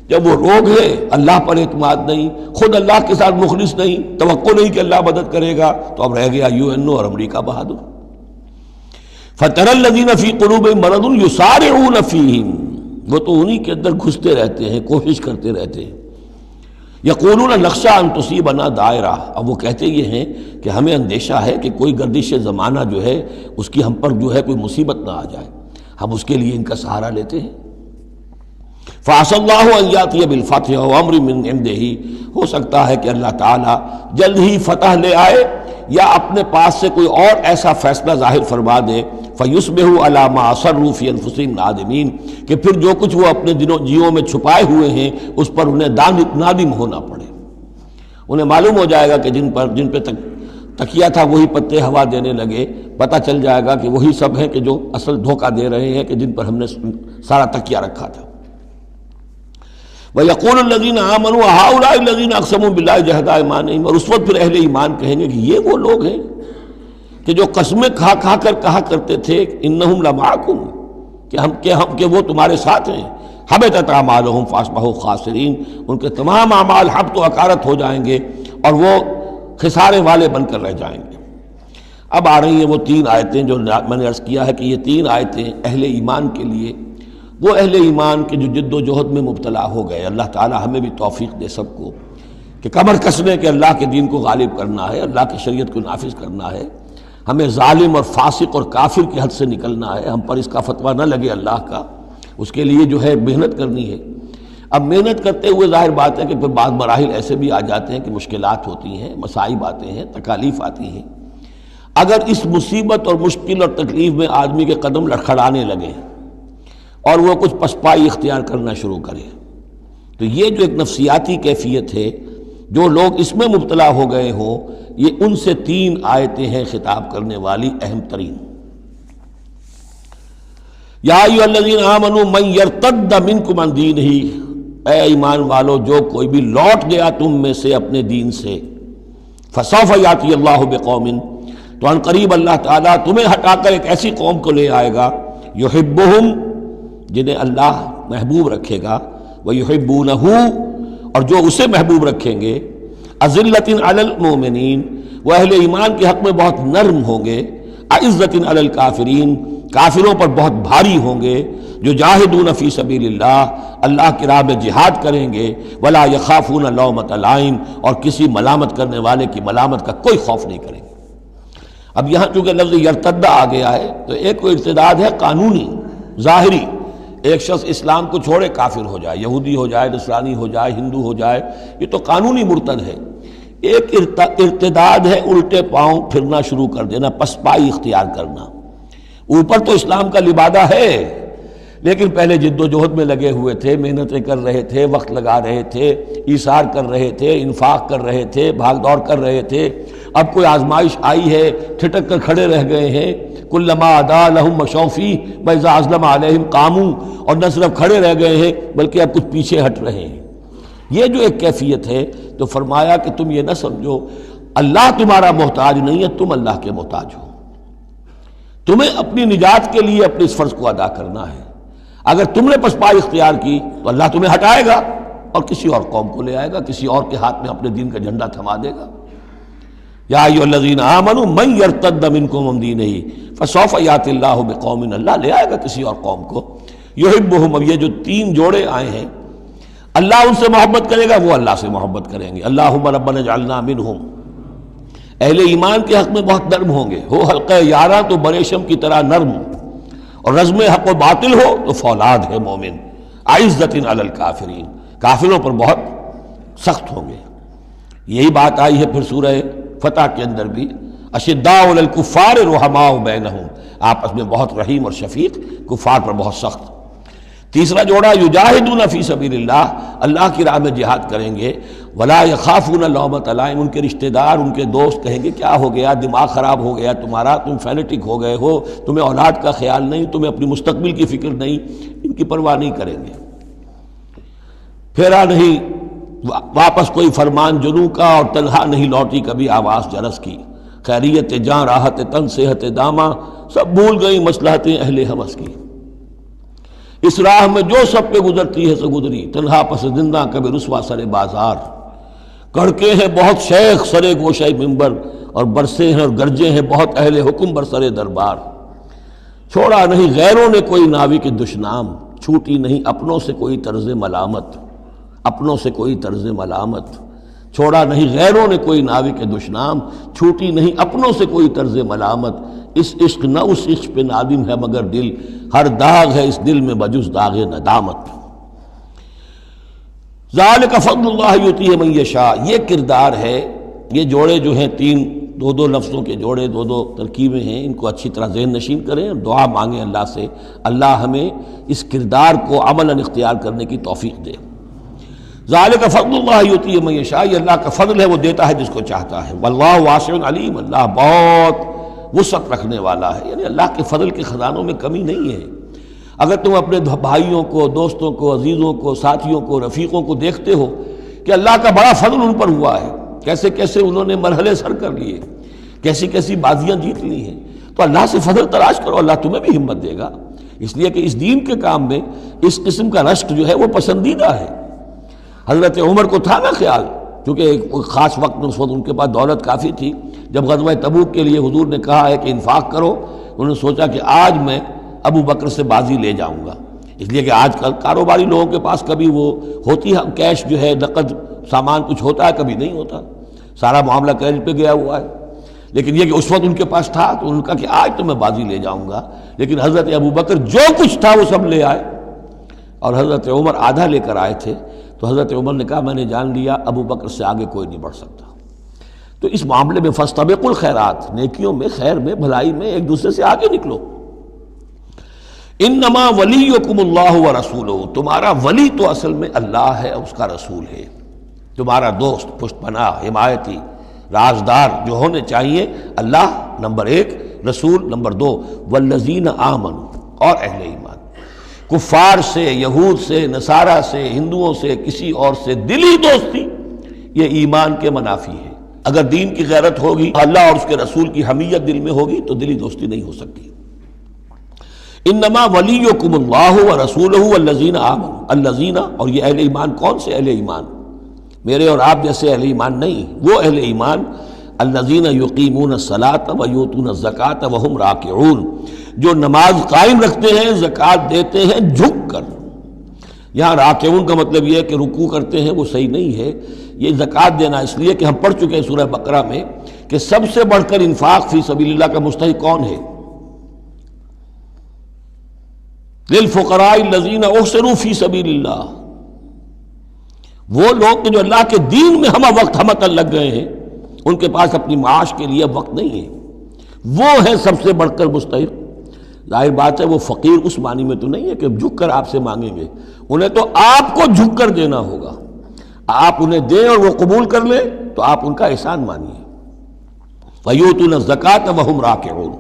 جب وہ روگ ہے، اللہ پر اعتماد نہیں، خود اللہ کے ساتھ مخلص نہیں، توقع نہیں کہ اللہ مدد کرے گا، تو اب رہ گیا UN اور امریکہ بہادر. فَتَرَى الَّذِينَ فِي قُلُوبِهِم مَرَضٌ يُسَارِعُونَ فِيهِمْ، وہ تو انہی کے اندر گھستے رہتے ہیں، کوشش کرتے رہتے ہیں. یقولون نخشى ان تصیبنا دائرہ، اب وہ کہتے یہ ہیں کہ ہمیں اندیشہ ہے کہ کوئی گردش زمانہ جو ہے اس کی ہم پر جو ہے کوئی مصیبت نہ آ جائے، ہم اس کے لیے ان کا سہارا لیتے ہیں. فَعَسَى اللَّهُ أَن يَأْتِيَ بِالْفَتْحِ وَأَمْرٍ مِّنْ عِنْدِهِ، ہو سکتا ہے کہ اللہ تعالیٰ جلد ہی فتح لے آئے یا اپنے پاس سے کوئی اور ایسا فیصلہ ظاہر فرما دے. فَيُصْبِحُوا عَلَىٰ مَا أَصَرُّوا فِي أَنفُسِهِمْ نَادِمِينَ، کہ پھر جو کچھ وہ اپنے جیوں میں چھپائے ہوئے ہیں اس پر انہیں نادم ہونا پڑے. انہیں معلوم ہو جائے گا کہ جن پہ تکیہ تھا وہی پتے ہوا دینے لگے، پتہ چل جائے گا کہ وہی سب ہیں کہ جو اصل دھوکہ دے رہے ہیں، کہ جن پر ہم نے سارا تکیہ رکھا تھا. وَيَقُولُ الَّذِينَ آمَنُوا هَؤُلَاءِ الَّذِينَ أَقْسَمُوا بِاللَّهِ جَهْدَ أَيْمَانِهِمْ، اور اس وقت پھر اہل ایمان کہیں گے کہ یہ وہ لوگ ہیں کہ جو قسمیں کھا کھا کر کہا کرتے تھے اِنَّهُمْ لَمَعَكُمْ، کہ وہ تمہارے ساتھ ہیں. حَبِطَتْ أَعْمَالُهُمْ فَأَصْبَحُوا خَاسِرِينَ، ان کے تمام اعمال حبط و اکارت ہو جائیں گے اور وہ خسارے والے بن کر رہ جائیں گے. اب آ رہی ہیں وہ 3 آیتیں جو میں نے عرض کیا ہے کہ یہ 3 آیتیں اہل ایمان کے لیے، وہ اہل ایمان کے جو جد و جہد میں مبتلا ہو گئے. اللہ تعالی ہمیں بھی توفیق دے سب کو کہ کمر کسنے کے اللہ کے دین کو غالب کرنا ہے، اللہ کی شریعت کو نافذ کرنا ہے. ہمیں ظالم اور فاسق اور کافر کی حد سے نکلنا ہے، ہم پر اس کا فتویٰ نہ لگے اللہ کا، اس کے لیے جو ہے محنت کرنی ہے. اب محنت کرتے ہوئے ظاہر بات ہے کہ پھر بعض مراحل ایسے بھی آ جاتے ہیں کہ مشکلات ہوتی ہیں، مصائب آتے ہیں، تکالیف آتی ہیں. اگر اس مصیبت اور مشکل اور تکلیف میں آدمی کے قدم لڑکھڑانے لگے اور وہ کچھ پسپائی اختیار کرنا شروع کرے، تو یہ جو ایک نفسیاتی کیفیت ہے، جو لوگ اس میں مبتلا ہو گئے ہوں، یہ ان سے 3 آیتیں ہیں خطاب کرنے والی اہم ترین. یا ایھا الذین آمنوا من یرتد منکم عن دینہ، اے ایمان والو جو کوئی بھی لوٹ گیا تم میں سے اپنے دین سے، فسوف یاتی اللہ بقوم، تو ان قریب اللہ تعالیٰ تمہیں ہٹا کر ایک ایسی قوم کو لے آئے گا، یحبہم، جنہیں اللہ محبوب رکھے گا، ویحبونہ، اور جو اسے محبوب رکھیں گے، اذلۃ علی المؤمنین، وہ اہل ایمان کے حق میں بہت نرم ہوں گے، اعزۃ علی الکافرین، کافروں پر بہت بھاری ہوں گے، جو جاہدون فی سبیل اللہ، اللہ کی راہ میں جہاد کریں گے، ولا یخافون لومۃ لائم، اور کسی ملامت کرنے والے کی ملامت کا کوئی خوف نہیں کریں گے. اب یہاں چونکہ لفظ یرتدہ آ گیا ہے تو ایک کوئی ارتداد ہے قانونی ظاہری، ایک شخص اسلام کو چھوڑے کافر ہو جائے، یہودی ہو جائے، نصرانی ہو جائے، ہندو ہو جائے، یہ تو قانونی مرتد ہے. ایک ارتداد ہے الٹے پاؤں پھرنا شروع کر دینا، پسپائی اختیار کرنا. اوپر تو اسلام کا لبادہ ہے لیکن پہلے جد و جہد میں لگے ہوئے تھے، محنتیں کر رہے تھے، وقت لگا رہے تھے، ایثار کر رہے تھے، انفاق کر رہے تھے، بھاگ دوڑ کر رہے تھے. اب کوئی آزمائش آئی ہے، ٹھٹک کر کھڑے رہ گئے ہیں. کلما ادا لہم مشوا فیہ واذا اظلم علیہم قاموا، اور نہ صرف کھڑے رہ گئے ہیں بلکہ اب کچھ پیچھے ہٹ رہے ہیں. یہ جو ایک کیفیت ہے تو فرمایا کہ تم یہ نہ سمجھو اللہ تمہارا محتاج نہیں ہے، تم اللہ کے محتاج ہو. تمہیں اپنی نجات کے لیے اپنے اس فرض کو ادا کرنا ہے. اگر تم نے پسپائی اختیار کی تو اللہ تمہیں ہٹائے گا اور کسی اور قوم کو لے آئے گا، کسی اور کے ہاتھ میں اپنے دین کا جھنڈا تھما دے گا. یا ایھا الذین آمنوا من یرتد منکم عن دینہ فسوف یاتی اللہ بقوم، اللہ لے آئے گا کسی اور قوم کو، یحبہم. اب یہ جو 3 جوڑے آئے ہیں، اللہ ان سے محبت کرے گا، وہ اللہ سے محبت کریں گے. اللہم ربنا اجعلنا منہم. اہل ایمان کے حق میں بہت نرم ہوں گے، ہو حلقہ یاراں تو بریشم کی طرح نرم، اور رزم حق و باطل ہو تو فولاد ہے مومن. اعزۃ علی الکافرین، کافروں پر بہت سخت ہوں گے. یہی بات آئی ہے پھر سورہ فتح کے اندر بھی، اشداء علی الکفار رحماء بینہم، آپس میں بہت رحیم اور شفیق، کفار پر بہت سخت. تیسرا جوڑا یجاہدون فی سبیل اللہ، اللہ کی راہ میں جہاد کریں گے، ولا یخافون لومۃ لائم. ان کے رشتہ دار، ان کے دوست کہیں گے کیا ہو گیا، دماغ خراب ہو گیا تمہارا، تم فینیٹک ہو گئے ہو، تمہیں اولاد کا خیال نہیں، تمہیں اپنی مستقبل کی فکر نہیں، ان کی پرواہ نہیں کریں گے. پھیرا نہیں واپس کوئی فرمان جنوں کا، اور تنہا نہیں لوٹی کبھی آواز جرس کی، خیریت جاں راحت تن صحت داماں، سب بھول گئی مصلحتیں اہل ہوس کی، اس راہ میں جو سب پہ گزرتی ہے سو گزری، تنہا پس زندہ کبھی رسوا سر بازار، کڑکے ہیں بہت شیخ سرے گوشہ منبر، اور برسے ہیں اور گرجے ہیں بہت اہل حکم بر سرے دربار، چھوڑا نہیں غیروں نے کوئی ناوی کے دشنام، چھوٹی نہیں اپنوں سے کوئی طرز ملامت، اپنوں سے کوئی طرز ملامت، چھوڑا نہیں غیروں نے کوئی ناوی کے دشنام، چھوٹی نہیں اپنوں سے کوئی طرز ملامت، اس عشق نہ اس عشق پہ نادم ہے مگر دل، ہر داغ ہے اس دل میں بجز داغ ندامت۔ ذالک فضل اللہ یؤتیہ من یشاء، یہ کردار ہے، یہ جوڑے جو ہیں تین دو دو لفظوں کے جوڑے، دو دو ترکیبیں ہیں، ان کو اچھی طرح ذہن نشین کریں اور دعا مانگیں اللہ سے، اللہ ہمیں اس کردار کو عملاً اختیار کرنے کی توفیق دے۔ ذالک فضل اللہ یؤتیہ من یشاء، یہ اللہ کا فضل ہے، وہ دیتا ہے جس کو چاہتا ہے، واللہ واسع علیم، اللہ بہت وسعت رکھنے والا ہے، یعنی اللہ کے فضل کے خزانوں میں کمی نہیں ہے۔ اگر تم اپنے بھائیوں کو، دوستوں کو، عزیزوں کو، ساتھیوں کو، رفیقوں کو دیکھتے ہو کہ اللہ کا بڑا فضل ان پر ہوا ہے، کیسے کیسے انہوں نے مرحلے سر کر لیے، کیسی کیسی بازیاں جیت لی ہیں، تو اللہ سے فضل تلاش کرو، اللہ تمہیں بھی ہمت دے گا، اس لیے کہ اس دین کے کام میں اس قسم کا رشک جو ہے وہ پسندیدہ ہے۔ حضرت عمر کو تھا نا خیال، کیونکہ ایک خاص وقت میں اس وقت ان کے پاس دولت کافی تھی، جب غزوہ تبوک کے لیے حضور نے کہا ہے کہ انفاق کرو، انہوں نے سوچا کہ آج میں ابو بکر سے بازی لے جاؤں گا، اس لیے کہ آج کل کاروباری لوگوں کے پاس کبھی وہ ہوتی ہے کیش جو ہے، نقد سامان کچھ ہوتا ہے، کبھی نہیں ہوتا، سارا معاملہ کریڈٹ پہ گیا ہوا ہے، لیکن یہ کہ اس وقت ان کے پاس تھا تو ان کا کہ آج تو میں بازی لے جاؤں گا، لیکن حضرت ابو بکر جو کچھ تھا وہ سب لے آئے، اور حضرت عمر آدھا لے کر آئے تھے، تو حضرت عمر نے کہا میں نے جان لیا ابو بکر سے آگے کوئی نہیں بڑھ سکتا۔ تو اس معاملے میں فاستبقوا الخیرات، نیکیوں میں، خیر میں، بھلائی میں ایک دوسرے سے آگے نکلو۔ انما ولیکم اللہ ورسولہ، تمہارا ولی تو اصل میں اللہ ہے، اس کا رسول ہے، تمہارا دوست، پشت پناہ، حمایتی، رازدار جو ہونے چاہیے اللہ نمبر ایک، رسول نمبر دو، والذین آمنوا، اور اہل ایمان۔ کفار سے، یہود سے، نصارہ سے، ہندوؤں سے، کسی اور سے دلی دوستی یہ ایمان کے منافی ہے۔ اگر دین کی غیرت ہوگی، اللہ اور اس کے رسول کی حمیت دل میں ہوگی تو دلی دوستی نہیں ہو سکتی۔ انما ولیکم اللہ ورسولہ والذین آمنوا، الذین، اور یہ اہل ایمان کون سے اہل ایمان؟ میرے اور آپ جیسے اہل ایمان نہیں، وہ اہل ایمان الذین یقیمون الصلاۃ ویؤتون الزکاۃ وہم راکعون، جو نماز قائم رکھتے ہیں، زکوٰۃ دیتے ہیں جھک کر۔ یہاں راکعون کا مطلب یہ ہے کہ رکوع کرتے ہیں، وہ صحیح نہیں ہے، یہ زکوٰۃ دینا اس لیے کہ ہم پڑھ چکے ہیں سورہ بقرہ میں کہ سب سے بڑھ کر انفاق فی سبیل اللہ کا مستحق کون ہے؟ للفقراء الذین احصروا فی سبیل اللہ، وہ لوگ کہ جو اللہ کے دین میں ہمہ وقت ہمتن لگ گئے ہیں، ان کے پاس اپنی معاش کے لیے وقت نہیں ہے، وہ ہے سب سے بڑھ کر مستحق۔ ظاہر بات ہے وہ فقیر اس معنی میں تو نہیں ہے کہ جھک کر آپ سے مانگیں گے، انہیں تو آپ کو جھک کر دینا ہوگا، آپ انہیں دیں اور وہ قبول کر لیں تو آپ ان کا احسان مانیے۔ وَيُؤْتُونَ الزَّكَاةَ وَهُمْ رَاكِعُونَ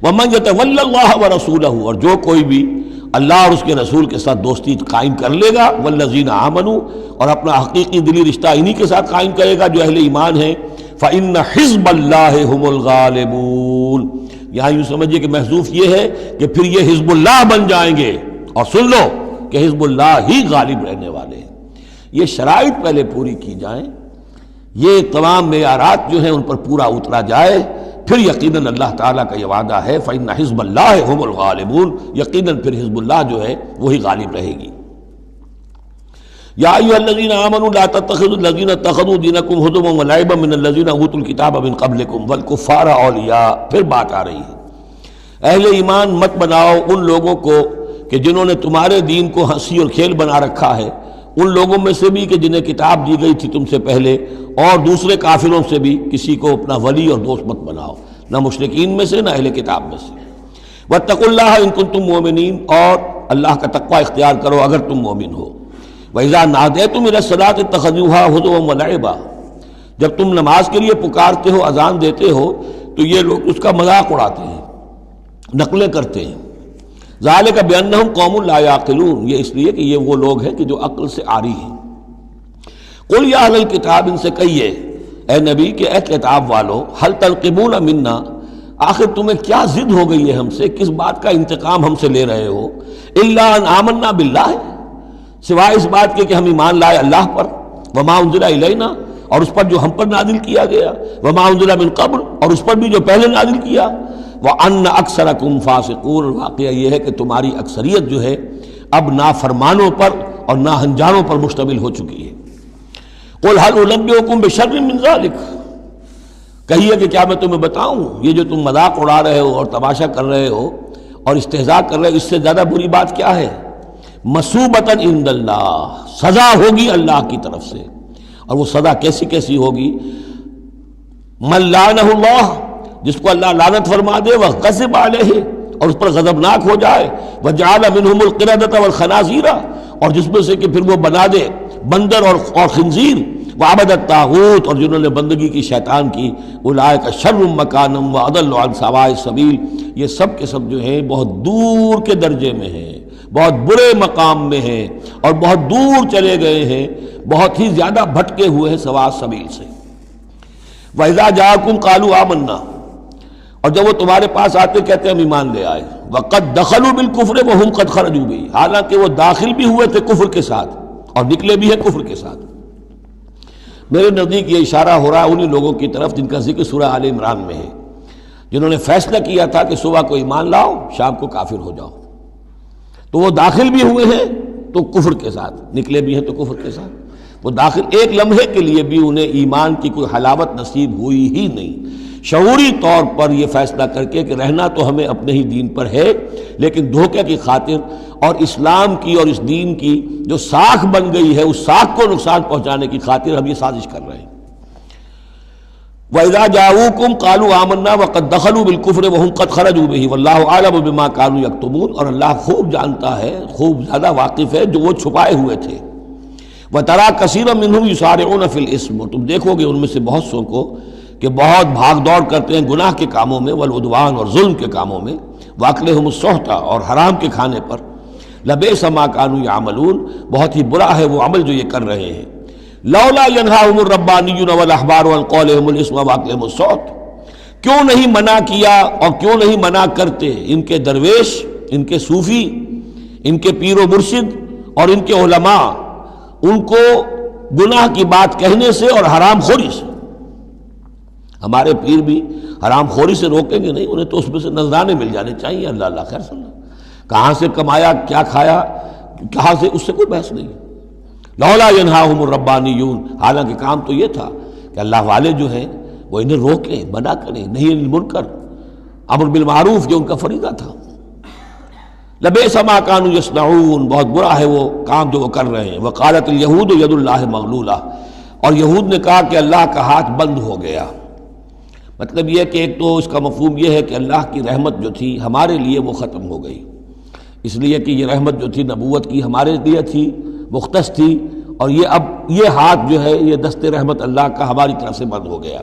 وَمَنْ يَتَوَلَّ اللَّهَ وَرَسُولَهُ، اور جو کوئی بھی اللہ اور اس کے رسول کے ساتھ دوستی قائم کر لے گا، والذین آمنوا، اور اپنا حقیقی دلی رشتہ انہی کے ساتھ قائم کرے گا جو اہل ایمان ہیں، فَإِنَّ حِزْبَ اللَّهِ هُمُ الْغَالِبُونَ، یہاں یوں سمجھیے کہ محذوف یہ ہے کہ پھر یہ حزب اللہ بن جائیں گے، اور سن لو کہ حزب اللہ ہی غالب رہنے والے ہیں۔ یہ شرائط پہلے پوری کی جائیں، یہ تمام معیارات جو ہیں ان پر پورا اترا جائے، پھر یقیناً اللہ تعالیٰ کا یہ وعدہ ہے فَإِنَّ حِزْبَ اللَّهِ هُمُ الْغَالِبُونَ، یقیناً پھر حزب اللہ جو ہے وہی غالب رہے گی۔ یا ایھا الذین آمنوا لا تتخذوا الذین اتخذوا دینکم ہزوا ولعبا من الذین اوتوا الکتاب من قبلکم والکفار اولیاء، پھر بات آ رہی ہے، اہل ایمان مت بناؤ ان لوگوں کو کہ جنہوں نے تمہارے دین کو ہنسی اور کھیل بنا رکھا ہے، ان لوگوں میں سے بھی کہ جنہیں کتاب دی گئی تھی تم سے پہلے، اور دوسرے کافروں سے بھی کسی کو اپنا ولی اور دوست مت بناؤ، نہ مشرکین میں سے نہ اہل کتاب میں سے۔ واتقوا اللہ ان کنتم مؤمنین، اور اللہ کا تقوی اختیار کرو اگر تم مومن ہو۔ وَإِذَا نَادَيْتُمْ إِلَى الصَّلَاةِ اتَّخَذُوهَا هُزُوًا وَلَعِبًا، جب تم نماز کے لیے پکارتے ہو، اذان دیتے ہو، تو یہ لوگ اس کا مذاق اڑاتے ہیں، نقلیں کرتے ہیں۔ ذَلِكَ بِأَنَّهُمْ قَوْمٌ لَا يَعْقِلُونَ، یہ اس لیے کہ یہ وہ لوگ ہیں کہ جو عقل سے عاری ہیں۔ قل یا اہل الکتاب، ان سے کہیے اے نبی کہ اے کتاب والو، حل تنقمون منا، آخر تمہیں کیا ضد ہو گئی ہے ہم سے، کس بات کا انتقام ہم سے لے رہے ہو؟ الا ان آمنا باللہ، سوائے اس بات کے کہ ہم ایمان لائے اللہ پر، وما انزل الینا، اور اس پر جو ہم پر نازل کیا گیا، وما انزل من قبل، اور اس پر بھی جو پہلے نازل کیا، وان اکثرکم فاسقون، واقعہ یہ ہے کہ تمہاری اکثریت جو ہے اب نافرمانوں پر اور ناہنجاروں پر مشتمل ہو چکی ہے۔ قل هل انبئکم بشر من ذلک، کہیے کہ کیا میں تمہیں بتاؤں، یہ جو تم مذاق اڑا رہے ہو اور تماشا کر رہے ہو اور استہزاء کر رہے ہو، اس سے زیادہ بری بات کیا ہے؟ مثوبۃ عند اللہ، سزا ہوگی اللہ کی طرف سے، اور وہ سزا کیسی کیسی ہوگی؟ من لعنہ اللہ، جس کو اللہ لعنت فرما دے، وغضب علیہ، اور اس پر غضبناک ہو جائے، وجعل منہم القردۃ والخنازیر، اور جس میں سے کہ پھر وہ بنا دے بندر اور خنزیر، وعبد الطاغوت، اور جنہوں نے بندگی کی شیطان کی، اولئک شر مکانا واضل عن سواء السبیل، یہ سب کے سب جو ہیں بہت دور کے درجے میں ہیں، بہت برے مقام میں ہیں، اور بہت دور چلے گئے ہیں، بہت ہی زیادہ بھٹکے ہوئے ہیں سواء السبیل سے۔ وَإِذَا جَاءَكُمْ قَالُوا آمَنَّا، اور جب وہ تمہارے پاس آتے کہتے ہیں ہم ایمان لے آئے، وَقَدْ دَخَلُوا بِالْكُفْرِ وَهُمْ قَدْ خَرَجُوا بِهِ، حالانکہ وہ داخل بھی ہوئے تھے کفر کے ساتھ اور نکلے بھی ہیں کفر کے ساتھ۔ میرے نزدیک یہ اشارہ ہو رہا ہے انہی لوگوں کی طرف جن کا ذکر سورہ آل عمران میں ہے، جنہوں نے فیصلہ کیا تھا کہ صبح کو ایمان لاؤ، شام کو کافر ہو جاؤ، تو وہ داخل بھی ہوئے ہیں تو کفر کے ساتھ، نکلے بھی ہیں تو کفر کے ساتھ۔ وہ داخل ایک لمحے کے لیے بھی انہیں ایمان کی کوئی حلاوت نصیب ہوئی ہی نہیں، شعوری طور پر یہ فیصلہ کر کے کہ رہنا تو ہمیں اپنے ہی دین پر ہے، لیکن دھوکے کی خاطر اور اسلام کی اور اس دین کی جو ساکھ بن گئی ہے اس ساکھ کو نقصان پہنچانے کی خاطر ہم یہ سازش کر رہے ہیں۔ وَإِذَا جَاءُوكُمْ قَالُوا آمَنَّا وَقَدْ دَخَلُوا بِالْكُفْرِ وَهُمْ قَدْ خَرَجُوا بِهِ وَاللَّهُ أَعْلَمُ بِمَا كَانُوا يَكْتُمُونَ، اور اللہ خوب جانتا ہے، خوب زیادہ واقف ہے جو وہ چھپائے ہوئے تھے۔ وَتَرَىٰ كَثِيرًا مِّنْهُمْ يُسَارِعُونَ فِي الْإِثْمِ، اور تم دیکھو گے ان میں سے بہت سو کو کہ بہت بھاگ دوڑ کرتے ہیں گناہ کے کاموں میں، والعدوان، اور ظلم کے کاموں میں، وَأَكْلِهِمُ السُّحْتَ، اور حرام کے کھانے پر، لَبِئْسَ مَا كَانُوا يَعْمَلُونَ، بہت ہی برا ہے وہ عمل جو یہ کر رہے ہیں۔ لولا ينهاهم الربانيون والاحبار عن قولهم الاسم واكلهم السحت، کیوں نہیں منع کیا اور کیوں نہیں منع کرتے ان کے درویش، ان کے صوفی، ان کے پیر و مرشد اور ان کے علماء ان کو گناہ کی بات کہنے سے اور حرام خوری سے۔ ہمارے پیر بھی حرام خوری سے روکیں گے نہیں، انہیں تو اس میں سے نذرانے مل جانے چاہیے، اللہ اللہ خیر صلی اللہ، کہاں سے کمایا، کیا کھایا، کہاں سے، اس سے کوئی بحث نہیں۔ لولا ینہاہم الربانیون، حالانکہ کام تو یہ تھا کہ اللہ والے جو ہیں وہ انہیں روکیں، منع کریں، نہیں المنکر، امر بالمعروف جو ان کا فریضہ تھا۔ لبئس ما کانوا یصنعون، بہت برا ہے وہ کام جو وہ کر رہے ہیں۔ وقالت الیہود ید اللہ مغلولہ، اور یہود نے کہا کہ اللہ کا ہاتھ بند ہو گیا۔ مطلب یہ کہ ایک تو اس کا مفہوم یہ ہے کہ اللہ کی رحمت جو تھی ہمارے لیے وہ ختم ہو گئی، اس لیے کہ یہ رحمت جو تھی نبوت کی ہمارے لیے تھی، مختص تھی، اور یہ اب یہ ہاتھ جو ہے یہ دست رحمت اللہ کا ہماری طرف سے بند ہو گیا۔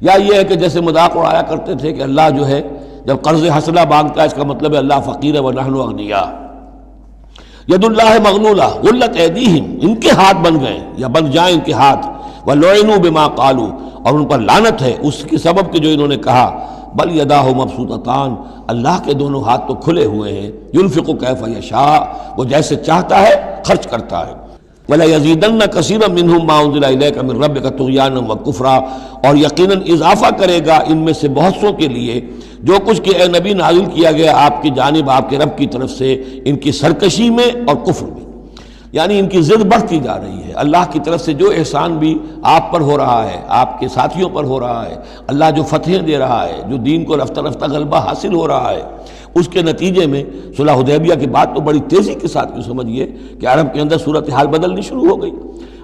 یا یہ ہے کہ جیسے مذاق اڑایا کرتے تھے کہ اللہ جو ہے جب قرض حسنہ مانگتا ہے اس کا مطلب ہے اللہ فقیر ہے ونحن اغنیاء۔ ید اللہ مغلولہ غلت ایدیہم، ان کے ہاتھ بن گئے یا بن جائیں ان کے ہاتھ، وَلُعِنُوا بِمَا قَالُوا، اور ان پر لعنت ہے اس کے سبب کہ جو انہوں نے کہا، بل یداہ مبسوطتان، اللہ کے دونوں ہاتھ تو کھلے ہوئے ہیں، ينفق کیف یشاء، وہ جیسے چاہتا ہے خرچ کرتا ہے۔ وَلَيَزِيدَنَّ كَثِيرًا مِّنْهُمْ مَا أُنزِلَ إِلَيْكَ مِن رَّبِّكَ طُغْيَانًا وَكُفْرًا، اور یقیناً اضافہ کرے گا ان میں سے بہت سو کے لیے جو کچھ کہ اے نبی نازل کیا گیا آپ کی جانب آپ کے رب کی طرف سے، ان کی سرکشی میں اور کفر میں، یعنی ان کی ضد بڑھتی جا رہی ہے۔ اللہ کی طرف سے جو احسان بھی آپ پر ہو رہا ہے، آپ کے ساتھیوں پر ہو رہا ہے، اللہ جو فتحیں دے رہا ہے، جو دین کو رفتہ رفتہ غلبہ حاصل ہو رہا ہے، اس کے نتیجے میں صلح حدیبیہ کے بعد تو بڑی تیزی کے ساتھ یہ سمجھیے کہ عرب کے اندر صورتحال بدلنی شروع ہو گئی۔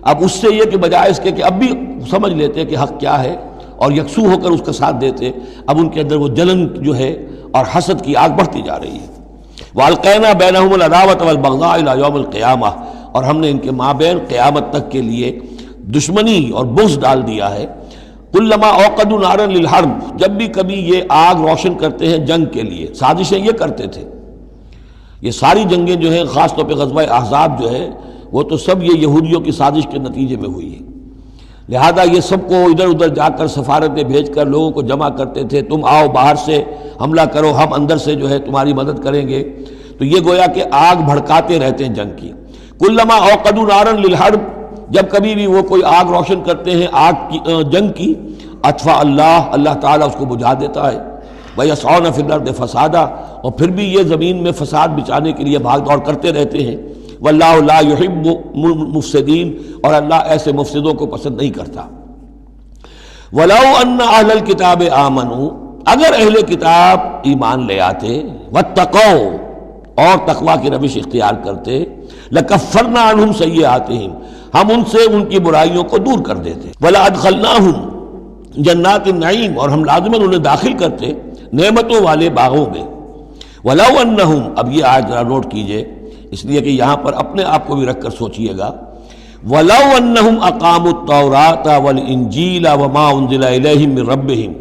اب اس سے یہ کہ بجائے اس کے کہ اب بھی سمجھ لیتے کہ حق کیا ہے اور یکسو ہو کر اس کا ساتھ دیتے، اب ان کے اندر وہ جلن جو ہے اور حسد کی آگ بڑھتی جا رہی ہے۔ وَأَلْقَيْنَا بَيْنَهُمُ الْعَدَاوَةَ وَالْبَغْضَاءَ إِلَى يَوْمِ الْقِيَامَةِ، اور ہم نے ان کے مابین قیامت تک کے لیے دشمنی اور بغض ڈال دیا ہے۔ کلما اوقدوا نارا للحرب، جب بھی کبھی یہ آگ روشن کرتے ہیں جنگ کے لیے، سازشیں یہ کرتے تھے۔ یہ ساری جنگیں جو ہیں خاص طور پہ غزوہ احزاب جو ہے وہ تو سب یہ یہودیوں کی سازش کے نتیجے میں ہوئی ہے۔ لہذا یہ سب کو ادھر ادھر جا کر سفارتیں بھیج کر لوگوں کو جمع کرتے تھے، تم آؤ باہر سے حملہ کرو، ہم اندر سے جو ہے تمہاری مدد کریں گے۔ تو یہ گویا کہ آگ بھڑکاتے رہتے ہیں جنگ کی۔ کلما اوقدوا نارا للحرب، جب کبھی بھی وہ کوئی آگ روشن کرتے ہیں آگ کی جنگ کی، اطفا اللہ تعالیٰ اس کو بجھا دیتا ہے۔ وَيَسْعَوْنَ فِي الْأَرْضِ فَسَادًا، اور پھر بھی یہ زمین میں فساد بچانے کے لیے بھاگ دوڑ کرتے رہتے ہیں۔ وَاللَّهُ لَا يُحِبُّ الْمُفْسِدِينَ، اور اللہ ایسے مفسدوں کو پسند نہیں کرتا۔ وَلَوْ أَنَّ أَهْلَ الْكِتَابِ آمَنُوا، اگر اہل کتاب ایمان لے آتے، وَاتَّقَوْا، اور تقوی کی روش اختیار کرتے، لَكَفَّرْنَا عَنْهُمْ سَيِّئَاتِهِمْ، ہم ان سے ان کی برائیوں کو دور کر دیتے۔ وَلَأَدْخَلْنَاهُمْ جنات النعیم، اور ہم لازماً انہیں داخل کرتے نعمتوں والے باغوں میں۔ وَلَوْ أَنَّهُمْ، اب یہ آیت ذرا نوٹ کیجئے اس لیے کہ یہاں پر اپنے آپ کو بھی رکھ کر سوچئے گا۔ وَلَوْ أَنَّهُمْ أَقَامُوا التَّوْرَاةَ وَالْإِنْجِيلَ وَمَا أُنزِلَ إِلَيْهِمْ مِنْ رَبِّهِمْ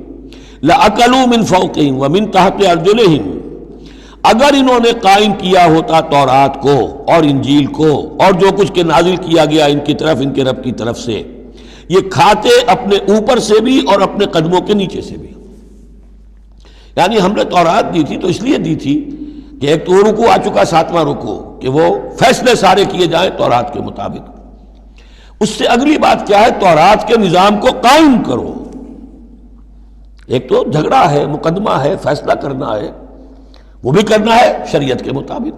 لَأَكَلُوا مِنْ فَوْقِهِمْ وَمِنْ تَحْتِ أَرْجُلِهِمْ، اگر انہوں نے قائم کیا ہوتا تورات کو اور انجیل کو اور جو کچھ کے نازل کیا گیا ان کی طرف، ان کے رب کی طرف سے، یہ کھاتے اپنے اوپر سے بھی اور اپنے قدموں کے نیچے سے بھی۔ یعنی ہم نے تورات دی تھی تو اس لیے دی تھی کہ ایک تو رکوع آ چکا، 7واں رکوع، کہ وہ فیصلے سارے کیے جائیں تورات کے مطابق۔ اس سے اگلی بات کیا ہے؟ تورات کے نظام کو قائم کرو۔ ایک تو جھگڑا ہے، مقدمہ ہے، فیصلہ کرنا ہے، وہ بھی کرنا ہے شریعت کے مطابق۔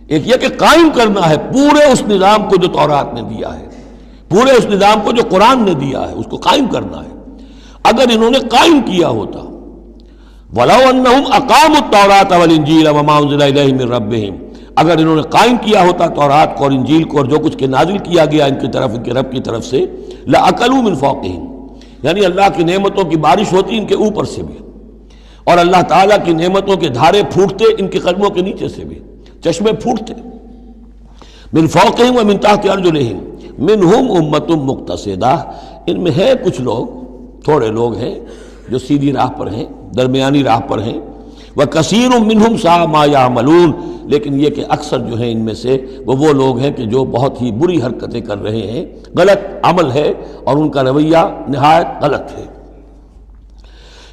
ایک یہ کہ قائم کرنا ہے پورے اس نظام کو جو تورات نے دیا ہے، پورے اس نظام کو جو قرآن نے دیا ہے، اس کو قائم کرنا ہے۔ اگر انہوں نے قائم کیا ہوتا، وَلَوْ أَنَّهُمْ أَقَامُوا التَّوْرَاةَ وَالْإِنْجِيلَ وَمَا أُنزِلَ إِلَيْهِمْ مِنْ رَبِّهِمْ، اگر انہوں نے قائم کیا ہوتا تورات کو اور انجیل کو اور جو کچھ کے نازل کیا گیا ان کی طرف، ان کے رب کی طرف سے، لَأَكَلُوا مِنْ فَوْقِهِمْ، یعنی اللہ کی نعمتوں کی بارش ہوتی ان کے اوپر سے بھی، اور اللہ تعالیٰ کی نعمتوں کے دھارے پھوٹتے ان کے قدموں کے نیچے سے بھی، چشمے پھوٹتے۔ مِنْ فَوْقِهِمْ وَمِنْ تَحْتِ أَرْجُلِهِمْ مِنْهُمْ أُمَّةٌ مُقْتَصِدَةٌ، ان میں ہے کچھ لوگ، تھوڑے لوگ ہیں جو سیدھی راہ پر ہیں، درمیانی راہ پر ہیں۔ وَكَثِيرٌ مِّنْهُمْ سَاءَ مَا يَعْمَلُونَ، لیکن یہ کہ اکثر جو ہیں ان میں سے وہ لوگ ہیں کہ جو بہت ہی بری حرکتیں کر رہے ہیں، غلط عمل ہے اور ان کا رویہ نہایت غلط ہے۔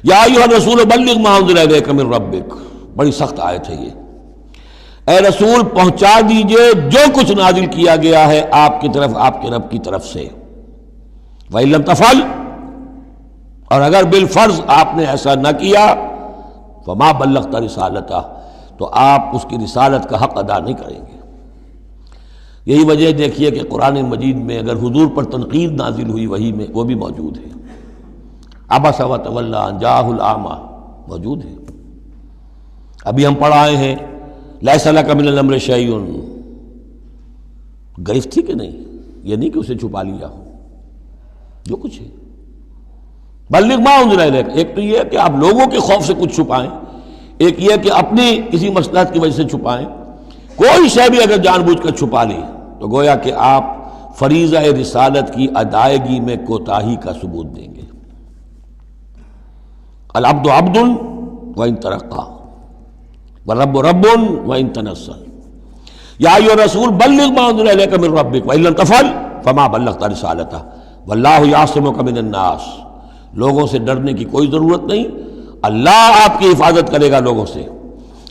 یا ایھا الرسول بلغ ما انزل الیک من ربک، بڑی سخت آیت ہے یہ۔ اے رسول پہنچا دیجئے جو کچھ نازل کیا گیا ہے آپ کی طرف، آپ کے رب کی طرف سے۔ وَإِن لَّمْ تَفْعَلْ، اور اگر بالفرض آپ نے ایسا نہ کیا، فما بلغت رسالتہ، تو آپ اس کی رسالت کا حق ادا نہیں کریں گے۔ یہی وجہ دیکھیے کہ قرآن مجید میں اگر حضور پر تنقید نازل ہوئی وحی میں، وہ بھی موجود ہے۔ عبس وتولی ان جاءہ الاعمی موجود ہے۔ ابھی ہم پڑھ آئے ہیں لیس لک من الامر شیء، گرفت تھی کہ نہیں؟ یہ نہیں کہ اسے چھپا لیا ہو، جو کچھ ہے۔ بلغ ما انزل الیک، ایک تو یہ کہ آپ لوگوں کے خوف سے کچھ چھپائیں، ایک یہ کہ اپنی کسی مصلحت کی وجہ سے چھپائیں۔ کوئی شے بھی اگر جان بوجھ کر چھپا لی تو گویا کہ آپ فریضہ رسالت کی ادائیگی میں کوتاہی کا ثبوت دیں گے۔ العبد عبد وان ترقى والرب رب وان تنزل، یا ایھا الرسول بلغ ما انزل الیک من ربک وان لم تفعل فما بلغت رسالتہ واللہ یعصمک من الناس، لوگوں سے ڈرنے کی کوئی ضرورت نہیں، اللہ آپ کی حفاظت کرے گا لوگوں سے۔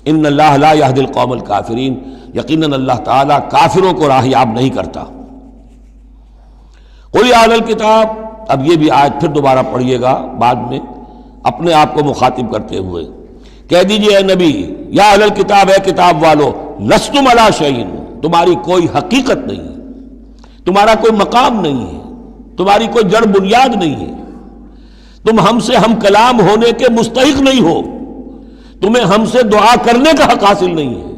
ان اللہ لا یہدی القوم الکافرین، یقیناً اللہ تعالیٰ کافروں کو راہیاب نہیں کرتا۔ قل یا اہل الکتاب، اب یہ بھی آیت پھر دوبارہ پڑھیے گا بعد میں اپنے آپ کو مخاطب کرتے ہوئے، کہہ دیجئے اے نبی، یا اہل الکتاب، اے کتاب والو، لستم علی شیء، تمہاری کوئی حقیقت نہیں ہے، تمہارا کوئی مقام نہیں ہے، تمہاری کوئی جڑ بنیاد نہیں ہے، تم ہم سے ہم کلام ہونے کے مستحق نہیں ہو، تمہیں ہم سے دعا کرنے کا حق حاصل نہیں ہے،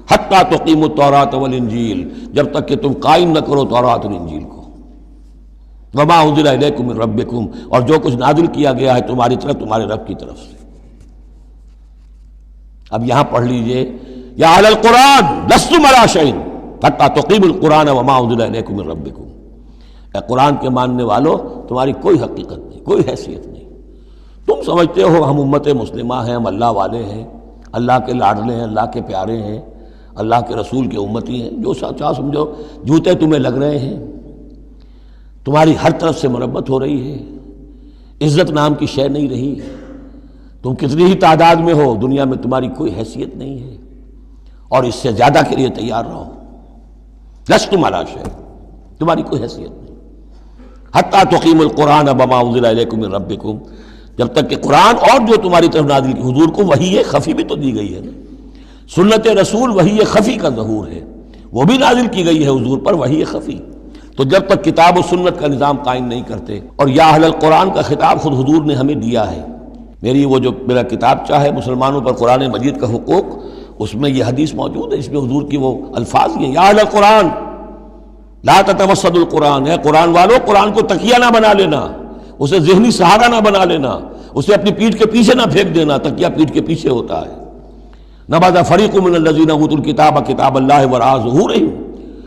حتی تقیموا التوراۃ والانجیل، جب تک کہ تم قائم نہ کرو تورات اور انجیل کو، وما انزل الیکم من ربکم، اور جو کچھ نازل کیا گیا ہے تمہاری طرف، تمہارے رب کی طرف سے۔ اب یہاں پڑھ لیجئے، یا اہل القرآن لستم علی شیء حتی تقیموا القرآن وما انزل الیکم من ربکم، اے قرآن کے ماننے والو، تمہاری کوئی حقیقت نہیں، کوئی حیثیت نہیں، تم سمجھتے ہو ہم امت مسلمہ ہیں، ہم اللہ والے ہیں، اللہ کے لاڈلے ہیں، اللہ کے پیارے ہیں، اللہ کے رسول کے امتی ہیں، جو چاہو سمجھو، جوتے تمہیں لگ رہے ہیں، تمہاری ہر طرف سے مرمت ہو رہی ہے، عزت نام کی شے نہیں رہی، تم کتنی ہی تعداد میں ہو، دنیا میں تمہاری کوئی حیثیت نہیں ہے، اور اس سے زیادہ کے لیے تیار رہو، لستم علی شیء، تمہاری کوئی حیثیت نہیں، حتی تقیم القرآن بما انزل الیکم من ربکم، جب تک کہ قرآن اور جو تمہاری طرف نازل کی، حضور کو وحی خفی بھی تو دی گئی ہے نا، سنت رسول وحی خفی کا ظہور ہے، وہ بھی نازل کی گئی ہے حضور پر وحی خفی، تو جب تک کتاب و سنت کا نظام قائم نہیں کرتے، اور یا اہل القرآن کا خطاب خود حضور نے ہمیں دیا ہے، میرا کتاب چاہے مسلمانوں پر قرآن مجید کا حقوق، اس میں یہ حدیث موجود ہے، اس میں حضور کی وہ الفاظ ہیں، یا اہل القرآن لا تتوسدوا القرآن، ہے قرآن والوں، قرآن کو تکیہ نہ بنا لینا، اسے ذہنی سہارا نہ بنا لینا، اسے اپنی پیٹھ کے پیچھے نہ پھینک دینا، تکیہ پیٹھ کے پیچھے ہوتا ہے، نبذ فریق من الذین اوتوا الکتاب کتاب اللہ وراء ظہورہم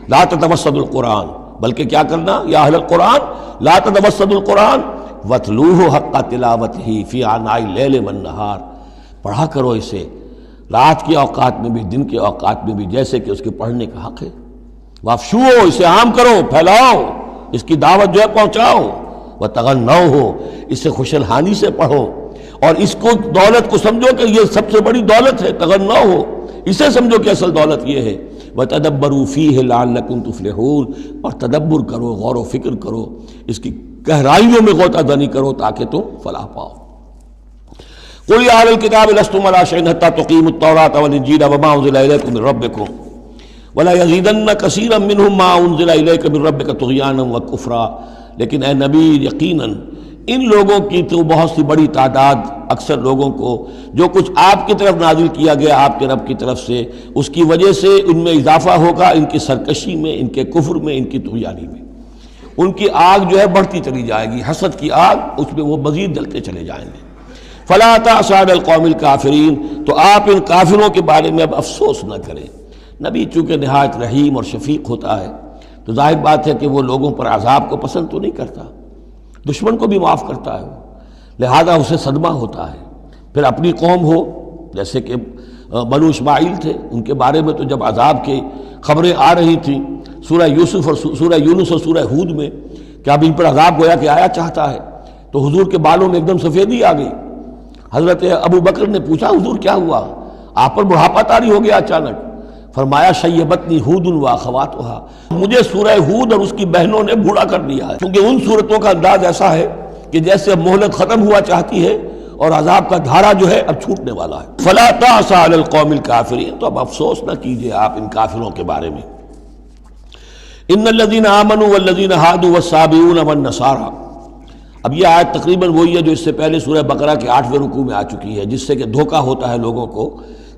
لا تتوسدوا القرآن، بلکہ کیا کرنا، یا اہل القرآن لا تتوسدوا القرآن واتلوہ حق تلاوتہ فی آناء اللیل والنہار، پڑھا کرو اسے رات کے اوقات میں بھی دن کے اوقات میں بھی جیسے کہ اس کے پڑھنے کا حق ہے، وافشوہ، اسے عام کرو، پھیلاؤ، اس کی دعوت جو ہے پہنچاؤ، وتغنوہ، اسے خوش الحانی سے پڑھو، اور اس کو دولت کو سمجھو کہ یہ سب سے بڑی دولت ہے، تغنوہ، اسے سمجھو کہ اصل دولت یہ ہے، وتدبروا فیہ لعلکم تفلحون، اور تدبر کرو، غور و فکر کرو، اس کی گہرائیوں میں غوطہ دنی کرو تاکہ تم فلاح پاؤ۔ قل یا اہل الکتاب لستم علی شیء حتی تقیموا التوراۃ والانجیل وما انزل الیکم من ربکم ولا یزیدن کثیرا منہم ما انزل الیک من ربک طغیانا وکفرا، لیکن اے نبی یقیناً ان لوگوں کی تو بہت سی بڑی تعداد، اکثر لوگوں کو جو کچھ آپ کی طرف نازل کیا گیا آپ کے رب کی طرف سے، اس کی وجہ سے ان میں اضافہ ہوگا، ان کی سرکشی میں، ان کے کفر میں، ان کی طغیانی میں، ان کی آگ جو ہے بڑھتی چلی جائے گی، حسد کی آگ، اس میں وہ مزید جلتے چلے جائیں گے۔ فلا تأس علی القوم الکافرین، تو آپ ان کافروں کے بارے میں اب افسوس نہ کریں۔ نبی چونکہ نہایت رحیم اور شفیق ہوتا ہے تو ظاہر بات ہے کہ وہ لوگوں پر عذاب کو پسند تو نہیں کرتا، دشمن کو بھی معاف کرتا ہے وہ، لہذا اسے صدمہ ہوتا ہے۔ پھر اپنی قوم ہو، جیسے کہ بنو اسماعیل تھے، ان کے بارے میں تو جب عذاب کی خبریں آ رہی تھیں سورہ یوسف اور سورہ یونس اور سورہ ہود میں کہ اب ان پر عذاب گویا کہ آیا چاہتا ہے، تو حضور کے بالوں میں ایک دم سفیدی آ گئی۔ حضرت ابو بکر نے پوچھا حضور کیا ہوا، آپ پر بڑھاپا طاری ہو گیا اچانک؟ فرمایا شیبتنی ہود واخواتھا، مجھے سورہ ہود اور اس کی بہنوں نے بوڑھا کر دیا ہے، کیونکہ ان صورتوں کا انداز ایسا ہے کہ جیسے اب مہلت ختم ہوا چاہتی ہے اور عذاب کا دھارا جو ہے اب چھوٹنے والا ہے۔ فلا تأس علی القوم الکافرین، تو اب افسوس نہ کیجئے آپ ان کافروں کے بارے میں۔ ان الذین آمنوا والذین ہادوا والصابئون والنصارى، اب یہ آیت تقریباً وہی ہے جو اس سے پہلے سورہ بقرہ کے 8ویں رکوع میں آ چکی ہے، جس سے کہ دھوکہ ہوتا ہے لوگوں کو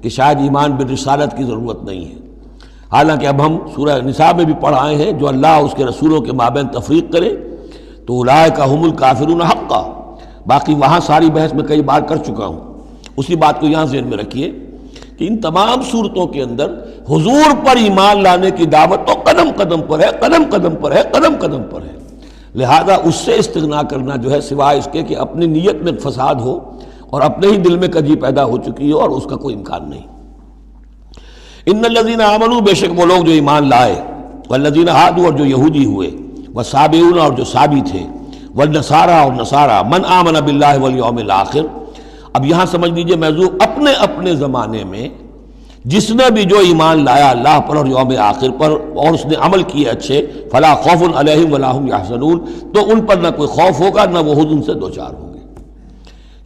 کہ شاید ایمان بالرسالت کی ضرورت نہیں ہے، حالانکہ اب ہم سورہ نساء میں بھی پڑھ آئے ہیں جو اللہ اس کے رسولوں کے مابین تفریق کرے تو اولئک ھم الکافرون حقا، باقی وہاں ساری بحث میں کئی بار کر چکا ہوں، اسی بات کو یہاں ذہن میں رکھیے کہ ان تمام صورتوں کے اندر حضور پر ایمان لانے کی دعوت تو قدم قدم پر ہے، قدم قدم پر ہے، قدم قدم پر ہے، لہذا اس سے استغنا کرنا جو ہے سوائے اس کے کہ اپنی نیت میں فساد ہو اور اپنے ہی دل میں کجی پیدا ہو چکی ہو، اور اس کا کوئی امکان نہیں۔ ان الذین آمنوا، بے شک وہ لوگ جو ایمان لائے، والذین ہادوا، اور جو یہودی ہوئے، والصابئون، اور جو صابی تھے، والنصارى، اور نصارى، من آمن باللہ والیوم الآخر، اب یہاں سمجھ لیجئے موضوع اپنے اپنے زمانے میں جس نے بھی جو ایمان لایا اللہ پر اور یوم آخر پر اور اس نے عمل کیے اچھے، فلا خوف علیہم ولا هم یحزنون، تو ان پر نہ کوئی خوف ہوگا نہ وہ حزن سے دوچار ہوں گے۔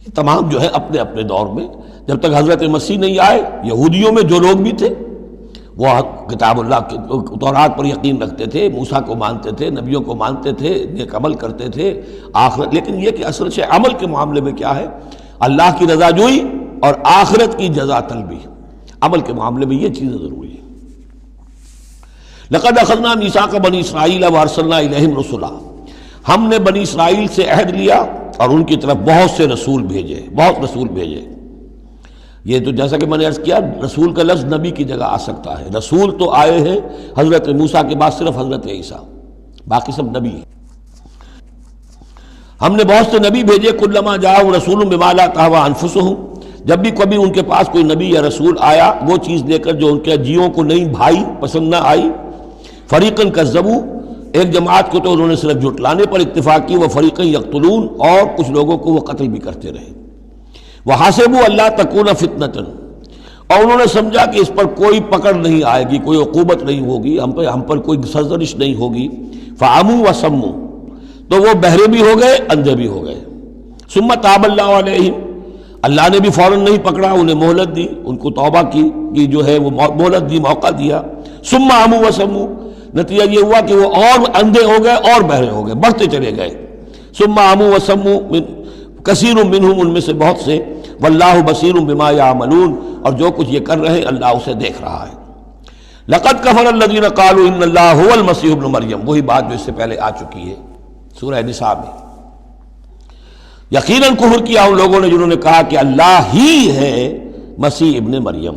یہ تمام جو ہے اپنے اپنے دور میں، جب تک حضرت مسیح نہیں آئے، یہودیوں میں جو لوگ بھی تھے وہ کتاب اللہ کے تورات پر یقین رکھتے تھے، موسیٰ کو مانتے تھے، نبیوں کو مانتے تھے، نیک عمل کرتے تھے آخرت، لیکن یہ کہ اصل سے عمل کے معاملے میں کیا ہے، اللہ کی رضا جوئی اور آخرت کی جزا طلبی، عمل کے معاملے میں یہ چیزیں ضروری ہیں۔ لقد اخذنا میثاق بنی اسرائیل وارسلنا الیہم رسلا، ہم نے بنی اسرائیل سے عہد لیا اور ان کی طرف بہت سے رسول بھیجے، بہت رسول بھیجے۔ یہ تو جیسا کہ میں نے عرض کیا، رسول کا لفظ نبی کی جگہ آ سکتا ہے، رسول تو آئے ہیں حضرت موسیٰ کے بعد صرف حضرت عیسیٰ، باقی سب نبی ہیں۔ ہم نے بہت سے نبی بھیجے، کلما جاء رسول بما لا تهوى انفسهم، جب بھی کبھی ان کے پاس کوئی نبی یا رسول آیا وہ چیز لے کر جو ان کے جیوں کو نہیں بھائی، پسند نہ آئی، فریقاً کذبوا، ایک جماعت کو تو انہوں نے صرف جھٹلانے پر اکتفا کی، وہ فریقاً یقتلون، اور کچھ لوگوں کو وہ قتل بھی کرتے رہے۔ وحسبوا اللہ تکون فتنۃ، اور انہوں نے سمجھا کہ اس پر کوئی پکڑ نہیں آئے گی، کوئی عقوبت نہیں ہوگی، ہم پر کوئی سرزنش نہیں ہوگی، فعموا وصموا، تو وہ بہرے بھی ہو گئے، اندھے بھی ہو گئے۔ ثم تاب اللہ علیہم، اللہ نے بھی فوراً نہیں پکڑا، انہیں مہلت دی، ان کو توبہ کی جو ہے وہ مہلت دی، موقع دیا۔ ثم عموا وصموا، نتیجہ یہ ہوا کہ وہ اور اندھے ہو گئے اور بہرے ہو گئے، بڑھتے چلے گئے۔ ثم عموا وصموا کثیر منہم، ان میں سے بہت سے، واللہ بصیر بما یعملون، اور جو کچھ یہ کر رہے ہیں اللہ اسے دیکھ رہا ہے۔ لقد کفر الذین قالوا ان اللہ هو المسیح ابن مریم، وہی بات جو اس سے پہلے آ چکی ہے سورہ نساء میں۔ یقیناً کفر کیا ان لوگوں نے جنہوں نے کہا کہ اللہ ہی ہے مسیح ابن مریم،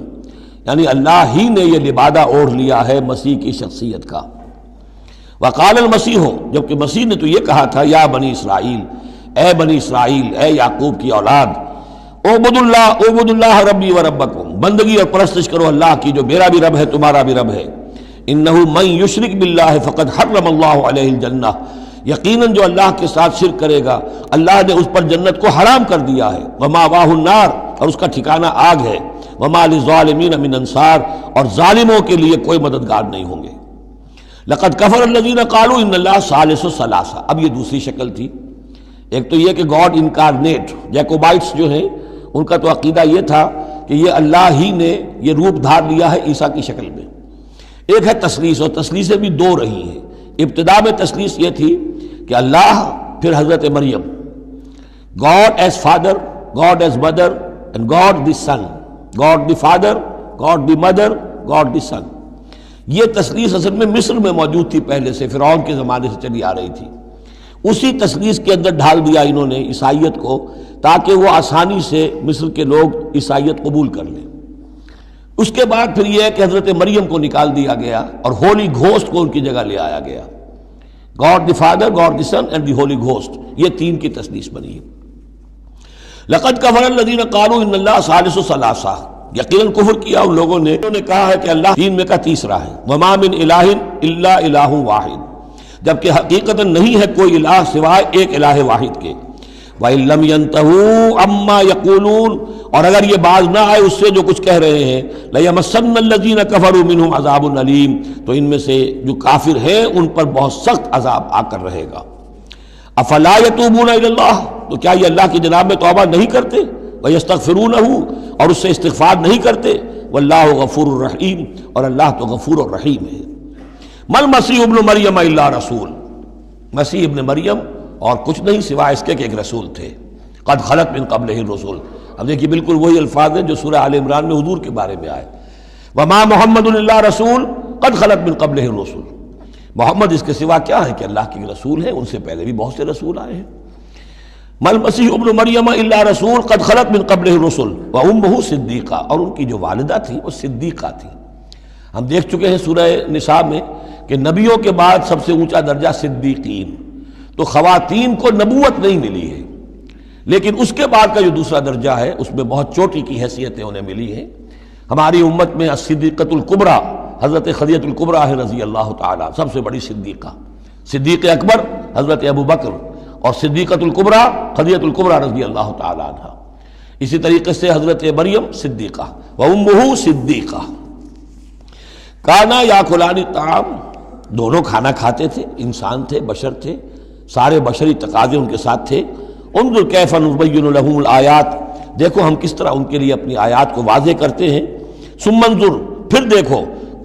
یعنی اللہ ہی نے یہ لبادہ اوڑھ لیا ہے مسیح کی شخصیت کا۔ وقال المسیح، جبکہ مسیح نے تو یہ کہا تھا یا بنی اسرائیل، اے بنی اسرائیل، اے یعقوب کی اولاد، اعبدوا اللہ ربی و ربکم، بندگی اور پرستش کرو اللہ کی جو میرا بھی رب ہے تمہارا بھی رب ہے۔ انہ من یشرک باللہ فقد حرم اللہ علیہ الجنہ، یقیناً جو اللہ کے ساتھ شرک کرے گا اللہ نے اس پر جنت کو حرام کر دیا ہے، ومأواہ النار، اور اس کا ٹھکانہ آگ ہے، وما للظالمین من انصار، اور ظالموں کے لیے کوئی مددگار نہیں ہوں گے۔ لقد کفر الذین قالوا ان اللہ ثالث ثلاثہ، اب یہ دوسری شکل تھی۔ ایک تو یہ کہ گاڈ انکارنیٹ، جیکوبائٹس جو ہیں ان کا تو عقیدہ یہ تھا کہ یہ اللہ ہی نے یہ روپ دھار لیا ہے عیسیٰ کی شکل میں۔ ایک ہے تثلیث، اور تثلیثیں بھی دو رہی ہیں۔ ابتدا میں تثلیث یہ تھی کہ اللہ، پھر حضرت مریم، God is father, God is mother, and God the son, God the father, God the mother, God the son. یہ تثلیث اصل میں مصر میں موجود تھی پہلے سے، فرعون کے زمانے سے چلی آ رہی تھی۔ اسی تثلیث کے اندر ڈھال دیا انہوں نے عیسائیت کو، تاکہ وہ آسانی سے مصر کے لوگ عیسائیت قبول کر لیں۔ اس کے بعد پھر یہ ہے کہ حضرت مریم کو نکال دیا گیا اور ہولی گھوسٹ کو ان کی جگہ لے آیا گیا۔ God the father, God the son and the holy ghost, یہ تین کی تثلیث بنی ہے۔ لقد کفر الذین قالوا ان اللہ ثالث ثلاثہ، یقیناً کفر کیا ان لوگوں نے، انہوں نے کہا ہے کہ اللہ تین میں کا تیسرا ہے۔ وما من الہ الا الہ واحد، جبکہ حقیقتاً نہیں ہے کوئی الہ سوائے ایک الہ واحد کے۔ وَإِن لَّمْ يَنْتَهُوا عَمَّا يَقُولُونَ، اور اگر یہ باز نہ آئے اس سے جو کچھ کہہ رہے ہیں، لَيَمَسَّنَّ الَّذِينَ كَفَرُوا مِنْهُمْ عَذَابٌ أَلِيمٌ، تو ان میں سے جو کافر ہیں ان پر بہت سخت عذاب آ کر رہے گا۔ أَفَلَا يَتُوبُونَ إِلَى اللَّهِ، تو کیا یہ اللہ کی جناب میں توبہ نہیں کرتے؟ وَيَسْتَغْفِرُونَهُ، اور اس سے استغفار نہیں کرتے؟ وَاللَّهُ غَفُورٌ رَحِيمٌ، اور اللہ تو غفور اور رحیم ہے۔ مَا الْمَسِيحُ ابْنُ مَرْيَمَ إِلَّا رَسُولٌ، مسیح ابن مریم اور کچھ نہیں سوائے اس کے کہ ایک رسول تھے۔ قد خلت من قبلہ الرسل، اب دیکھیے بالکل وہی الفاظ ہیں جو سورہ آل عمران میں حضور کے بارے میں آئے، وما محمد الا رسول قد خلت من قبلہ الرسل، محمد اس کے سوا کیا ہے کہ اللہ کے رسول ہیں، ان سے پہلے بھی بہت سے رسول آئے ہیں۔ ما المسیح ابن مریم الا رسول قد خلت من قبلہ الرسل وامہ صدیقہ، اور ان کی جو والدہ تھی وہ صدیقہ تھی۔ ہم دیکھ چکے ہیں سورہ نساء میں کہ نبیوں کے بعد سب سے اونچا درجہ صدیقین، تو خواتین کو نبوت نہیں ملی ہے، لیکن اس کے بعد کا جو دوسرا درجہ ہے اس میں بہت چوٹی کی حیثیتیں انہیں ملی ہیں۔ ہماری امت میں الصدیقۃ الکبریٰ حضرت خدیجہ الکبریٰ رضی اللہ تعالیٰ، سب سے بڑی صدیقہ، صدیق اکبر حضرت ابو بکر، اور صدیقۃ الکبریٰ خدیجہ الکبریٰ رضی اللہ تعالیٰ عنہ۔ اسی طریقے سے حضرت مریم صدیقہ وامہ صدیقہ۔ کانا یاکلان الطعام، دونوں کھانا کھاتے تھے، انسان تھے، بشر تھے، سارے بشری تقاضے ان کے ساتھ تھے۔ انظر کیف نبین لہم الآیات، دیکھو ہم کس طرح ان کے لیے اپنی آیات کو واضح کرتے ہیں۔ ثم انظر، پھر دیکھو،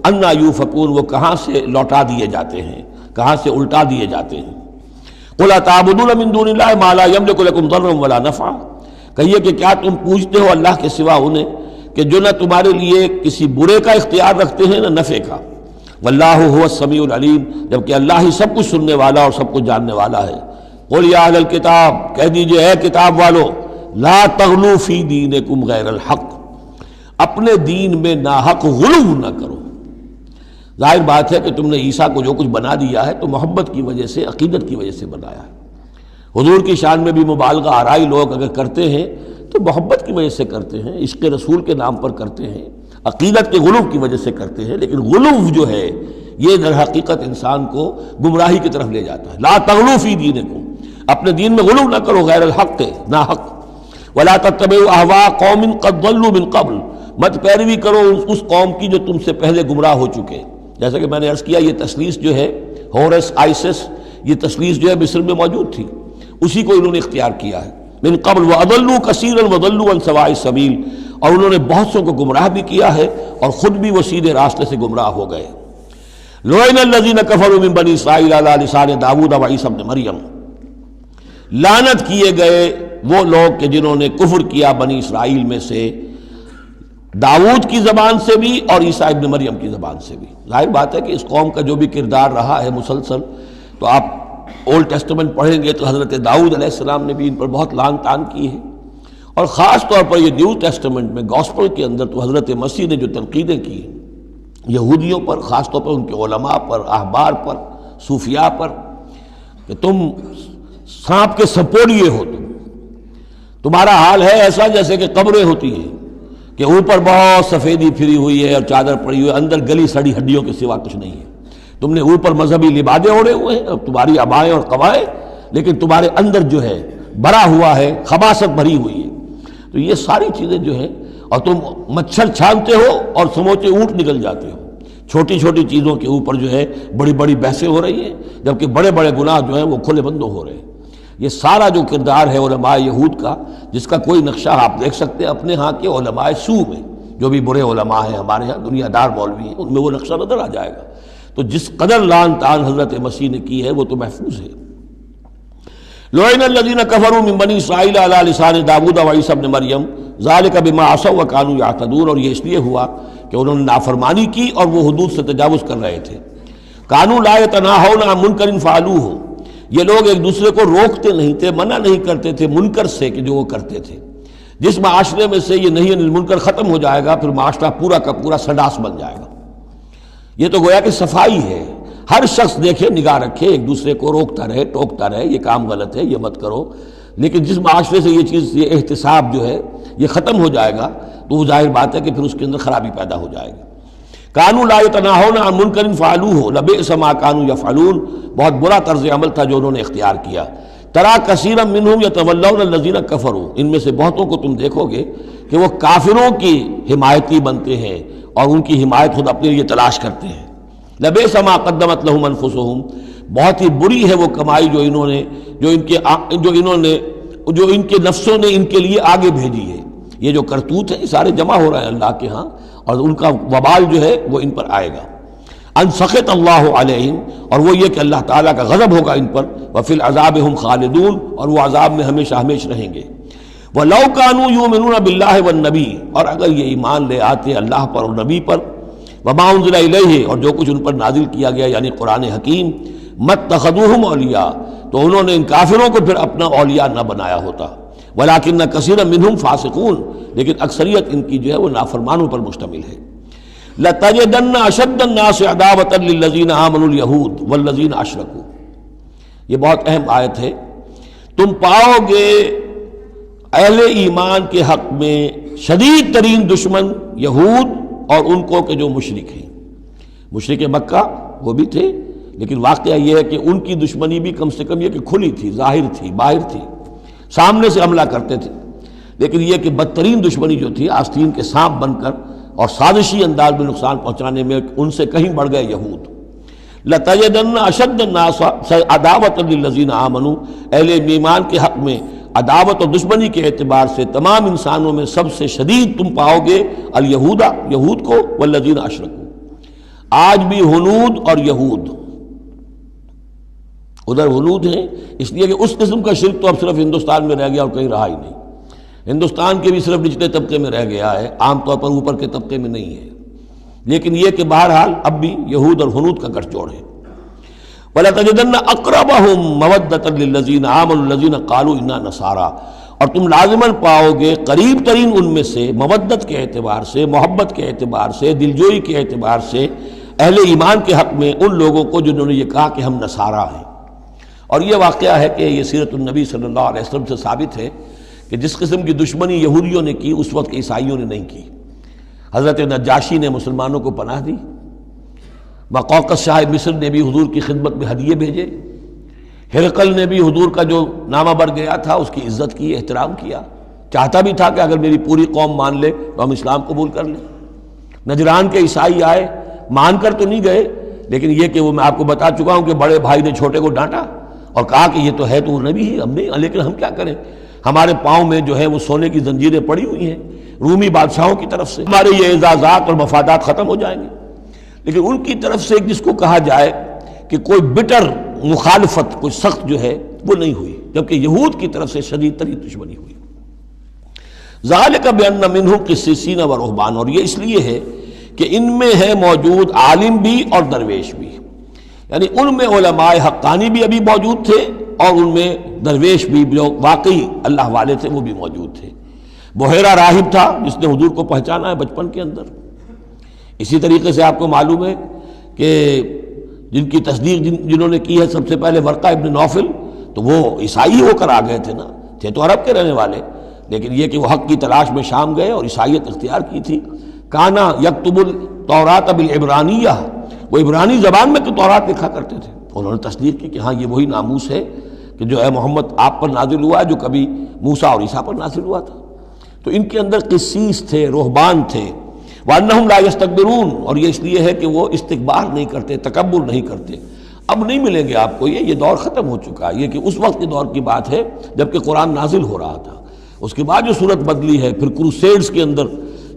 انا یوفکون، وہ کہاں سے لوٹا دیے جاتے ہیں، کہاں سے الٹا دیے جاتے ہیں۔ قل اتعبدون من دون اللہ ما لا یملک لکم ضرا ولا نفعا، کہیے کہ کیا تم پوجتے ہو اللہ کے سوا انہیں کہ جو نہ تمہارے لیے کسی برے کا اختیار رکھتے ہیں نہ نفع کا۔ واللہ هو السمیع العلیم، جبکہ اللہ ہی سب کچھ سننے والا اور سب کچھ جاننے والا ہے۔ قل یا اہل الکتاب، کہہ دیجئے اے کتاب والو، لا تغلوا فی دینکم غیر الحق، اپنے دین میں ناحق غلو نہ کرو۔ ظاہر بات ہے کہ تم نے عیسیٰ کو جو کچھ بنا دیا ہے تو محبت کی وجہ سے، عقیدت کی وجہ سے بنایا ہے۔ حضور کی شان میں بھی مبالغہ آرائی لوگ اگر کرتے ہیں تو محبت کی وجہ سے کرتے ہیں، عشق رسول کے نام پر کرتے ہیں، عقیدت کے غلو کی وجہ سے کرتے ہیں، لیکن غلو جو ہے یہ در حقیقت انسان کو گمراہی کی طرف لے جاتا ہے۔ لا تغلو فی دینکم، اپنے دین میں غلو نہ کرو غیر الحق کے، ناحق۔ ولا تتبعوا اہواء قوم قد ضلوا من قبل، مت پیروی کرو اس قوم کی جو تم سے پہلے گمراہ ہو چکے۔ جیسا کہ میں نے عرض کیا، یہ تثلیث جو ہے ہورس آئسس، یہ تثلیث جو ہے مصر میں موجود تھی، اسی کو انہوں نے اختیار کیا ہے۔ من قبل وَأَضَلُّوا كَثِيرًا وَضَلُّوا عَنْ سَوَاءِ السَّبِيلِ، اور انہوں نے بہت سو کو گمراہ بھی کیا ہے اور خود بھی وہ سیدھے راستے سے گمراہ ہو گئے۔ لُعِنَ الَّذِينَ كَفَرُوا مِن بَنِي إِسْرَائِيلَ عَلَىٰ لِسَانِ داؤد وعیسیٰ ابن مریم، لعنت کیے گئے وہ لوگ کہ جنہوں نے کفر کیا بنی اسرائیل میں سے، داؤد کی زبان سے بھی اور عیسیٰ ابن مریم کی زبان سے بھی۔ ظاہر بات ہے کہ اس قوم کا جو بھی کردار رہا ہے مسلسل، تو آپ اولڈ ٹیسٹمنٹ پڑھیں گے تو حضرت داؤد علیہ السلام نے بھی ان پر بہت لعن طعن کی ہے، اور خاص طور پر یہ نیو ٹیسٹمنٹ میں گاسپل کے اندر تو حضرت مسیح نے جو تنقیدیں کی یہودیوں پر، خاص طور پر ان کے علماء پر، احبار پر، صوفیاء پر، کہ تم سانپ کے سپولیے ہو، تمہارا حال ہے ایسا جیسے کہ قبریں ہوتی ہیں کہ اوپر بہت سفیدی پھری ہوئی ہے اور چادر پڑی ہوئی ہے، اندر گلی سڑی ہڈیوں کے سوا کچھ نہیں ہے۔ تم نے اوپر مذہبی لبادے اوڑے ہوئے ہیں، اب تمہاری ابائیں اور قوائیں، لیکن تمہارے اندر جو ہے بھرا ہوا ہے، خباثت بھری ہوئی ہے۔ تو یہ ساری چیزیں جو ہیں، اور تم مچھر چھانتے ہو اور سموچے اونٹ نکل جاتے ہو، چھوٹی چھوٹی چیزوں کے اوپر جو ہے بڑی بڑی بحثیں ہو رہی ہیں، جبکہ بڑے بڑے گناہ جو ہیں وہ کھلے بندوں ہو رہے ہیں۔ یہ سارا جو کردار ہے علماء یہود کا، جس کا کوئی نقشہ آپ دیکھ سکتے ہیں اپنے ہاں کے علماء سو میں، جو بھی برے علماء ہیں ہمارے ہاں دنیا دار مولوی ہیں، ان میں وہ نقشہ نظر آ جائے گا۔ تو جس قدر لعن طعن حضرت مسیح نے کی ہے وہ تو محفوظ ہے۔ لعن الذین کفروا من بنی اسرائیل علی لسان داؤد وعیسیٰ ابن مریم ذلک بما عصوا وکانوا یعتدون، اور یہ اس لیے ہوا کہ انہوں نے نافرمانی کی اور وہ حدود سے تجاوز کر رہے تھے۔ کانوا لا یتناہون عن منکر فعلوہ، یہ لوگ ایک دوسرے کو روکتے نہیں تھے، منع نہیں کرتے تھے منکر سے کہ جو وہ کرتے تھے۔ جس معاشرے میں سے یہ نہیں عن المنکر ختم ہو جائے گا، پھر معاشرہ پورا کا پورا سڈاس بن جائے گا۔ یہ تو گویا کہ صفائی ہے، ہر شخص دیکھے، نگاہ رکھے، ایک دوسرے کو روکتا رہے، ٹوکتا رہے، یہ کام غلط ہے، یہ مت کرو۔ لیکن جس معاشرے سے یہ چیز، یہ احتساب جو ہے یہ ختم ہو جائے گا، تو وہ ظاہر بات ہے کہ پھر اس کے اندر خرابی پیدا ہو جائے گی۔ کانوا لا یتناہون عن منکر فعلوہ لبئس ما کانوا یفعلون، بہت برا طرز عمل تھا جو انہوں نے اختیار کیا۔ ترا کثیرا منہم یتولون الذین کفروا، ان میں سے بہتوں کو تم دیکھو گے کہ وہ کافروں کی حمایتی بنتے ہیں اور ان کی حمایت خود اپنے لیے تلاش کرتے ہیں۔ لبئس ما قدمت لہم انفسہم، بہت ہی بری ہے وہ کمائی جو ان کے نفسوں نے ان کے لیے آگے بھیجی ہے۔ یہ جو کرتوت ہے یہ سارے جمع ہو رہے ہیں اللہ کے ہاں، اور ان کا وبال جو ہے وہ ان پر آئے گا۔ ان سخط اللہ علیہم، اور وہ یہ کہ اللہ تعالیٰ کا غضب ہوگا ان پر، وفی العذاب ہم خالدون، اور وہ عذاب میں ہمیشہ ہمیشہ رہیں گے۔ وَلَوْ كَانُوا يُؤْمِنُونَ بِاللَّهِ وَالنَّبِيِّ، اور اگر یہ ایمان لے آتے اللہ پر اور نبی پر، وَمَا أُنزِلَ إِلَيْهِ، اور جو کچھ ان پر نازل کیا گیا یعنی قرآن حکیم، مَتَّخَذُوهُمْ أَوْلِيَاءَ، تو انہوں نے ان کافروں کو پھر اپنا اولیاء نہ بنایا ہوتا۔ وَلَكِنَّ كَثِيرًا مِّنْهُمْ فَاسِقُونَ، لیکن اکثریت ان کی جو ہے وہ نافرمانوں پر مشتمل ہے۔ لَتَجِدَنَّ أَشَدَّ النَّاسِ عَدَاوَةً لِلَّذِينَ آمَنُوا الْيَهُودَ وَالَّذِينَ أَشْرَكُوا، یہ بہت اہم آیت ہے۔ تم پاؤ گے اہل ایمان کے حق میں شدید ترین دشمن یہود اور ان کو کہ جو مشرک ہیں۔ مشرک مکہ وہ بھی تھے، لیکن واقعہ یہ ہے کہ ان کی دشمنی بھی کم سے کم یہ کہ کھلی تھی، ظاہر تھی، باہر تھی، سامنے سے حملہ کرتے تھے، لیکن یہ کہ بدترین دشمنی جو تھی آستین کے سانپ بن کر اور سازشی انداز میں نقصان پہنچانے میں ان سے کہیں بڑھ گئے یہود۔ لَتَجِدَنَّ أَشَدَّ النَّاسِ عَدَاوَةً لِلَّذِينَ آمَنُوا، اہل ایمان کے حق میں عداوت اور دشمنی کے اعتبار سے تمام انسانوں میں سب سے شدید تم پاؤ گے الیہود، یہود کو، والذین اشرکوا۔ آج بھی ہنود اور یہود، ادھر ہنود ہیں اس لیے کہ اس قسم کا شرک تو اب صرف ہندوستان میں رہ گیا اور کہیں رہا ہی نہیں۔ ہندوستان کے بھی صرف نچلے طبقے میں رہ گیا ہے، عام طور پر اوپر کے طبقے میں نہیں ہے، لیکن یہ کہ بہرحال اب بھی یہود اور ہنود کا گٹھ جوڑ ہے۔ وَلَتَجِدَنَّ أَقْرَبَهُمْ مَوَدَّةً لِلَّذِينَ آمَنُوا الَّذِينَ قَالُوا إِنَّا نَصَارَىٰ، اور تم لازماً پاؤ گے قریب ترین ان میں سے، مودت کے اعتبار سے، محبت کے اعتبار سے، دلجوئی کے اعتبار سے، اہل ایمان کے حق میں ان لوگوں کو جنہوں نے یہ کہا کہ ہم نصارہ ہیں۔ اور یہ واقعہ ہے کہ یہ سیرت النبی صلی اللہ علیہ وسلم سے ثابت ہے کہ جس قسم کی دشمنی یہودیوں نے کی اس وقت عیسائیوں نے نہیں کی۔ حضرت نجاشی نے مسلمانوں کو پناہ دی، مقوقس شاہ مصر نے بھی حضور کی خدمت میں ہدیے بھیجے، ہرقل نے بھی حضور کا جو نامہ بر گیا تھا اس کی عزت کی، احترام کیا، چاہتا بھی تھا کہ اگر میری پوری قوم مان لے تو ہم اسلام قبول کر لیں۔ نجران کے عیسائی آئے، مان کر تو نہیں گئے، لیکن یہ کہ وہ میں آپ کو بتا چکا ہوں کہ بڑے بھائی نے چھوٹے کو ڈانٹا اور کہا کہ یہ تو ہے تو وہ نبی ہی، ہم نہیں، لیکن ہم کیا کریں، ہمارے پاؤں میں جو ہے وہ سونے کی زنجیریں پڑی ہوئی ہیں رومی بادشاہوں کی طرف سے، ہمارے یہ اعزازات اور مفادات ختم ہو جائیں گے۔ لیکن ان کی طرف سے جس کو کہا جائے کہ کوئی بٹر مخالفت، کوئی سخت جو ہے وہ نہیں ہوئی، جبکہ یہود کی طرف سے شدید ترین دشمنی ہوئی۔ ذالک بان منہم قسیسین و رہبان، اور یہ اس لیے ہے کہ ان میں ہے موجود عالم بھی اور درویش بھی، یعنی ان میں علماء حقانی بھی ابھی موجود تھے اور ان میں درویش بھی جو واقعی اللہ والے تھے وہ بھی موجود تھے۔ بحیرہ راہب تھا جس نے حضور کو پہچانا ہے بچپن کے اندر۔ اسی طریقے سے آپ کو معلوم ہے کہ جن کی تصدیق جنہوں نے کی ہے سب سے پہلے ورقہ ابن نوفل، تو وہ عیسائی ہو کر آ گئے تھے نا، تھے تو عرب کے رہنے والے، لیکن یہ کہ وہ حق کی تلاش میں شام گئے اور عیسائیت اختیار کی تھی۔ کانا یکتب التوراۃ بالعبرانیہ، وہ عبرانی زبان میں تو تورات لکھا کرتے تھے، انہوں نے تصدیق کی کہ ہاں یہ وہی ناموس ہے کہ جو ہے محمد آپ پر نازل ہوا ہے، جو کبھی موسیٰ اور عیسیٰ پر نازل ہوا تھا۔ تو ان کے اندر قسیس تھے، رہبان تھے، وَأَنَّهُمْ لَا يَسْتَكْبِرُونَ، اور یہ اس لیے ہے کہ وہ استکبار نہیں کرتے، تکبر نہیں کرتے۔ اب نہیں ملیں گے آپ کو، یہ دور ختم ہو چکا ہے، یہ کہ اس وقت کے دور کی بات ہے جبکہ قرآن نازل ہو رہا تھا۔ اس کے بعد جو صورت بدلی ہے، پھر کروسیڈز کے اندر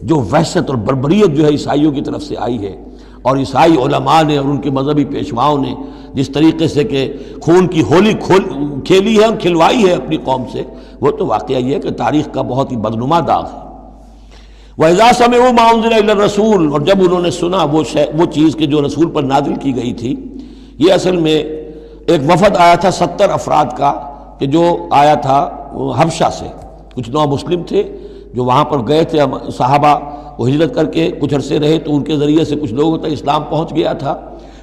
جو وحشت اور بربریت جو ہے عیسائیوں کی طرف سے آئی ہے، اور عیسائی علماء نے اور ان کے مذہبی پیشواؤں نے جس طریقے سے کہ خون کی ہولی کھیلی ہے اور کھلوائی ہے اپنی قوم سے، وہ تو واقعہ یہ ہے کہ تاریخ کا بہت ہی بدنما داغ ہے۔ وَإِذَا سَمِعُوا مَا أُنزِلَ إِلَى الرَّسُولِ، اور جب انہوں نے سنا وہ چیز کہ جو رسول پر نازل کی گئی تھی۔ یہ اصل میں ایک وفد آیا تھا 70 افراد کا، کہ جو آیا تھا حبشہ سے، کچھ نو مسلم تھے جو وہاں پر گئے تھے، صحابہ وہ ہجرت کر کے کچھ عرصے رہے تو ان کے ذریعے سے کچھ لوگوں تک اسلام پہنچ گیا تھا۔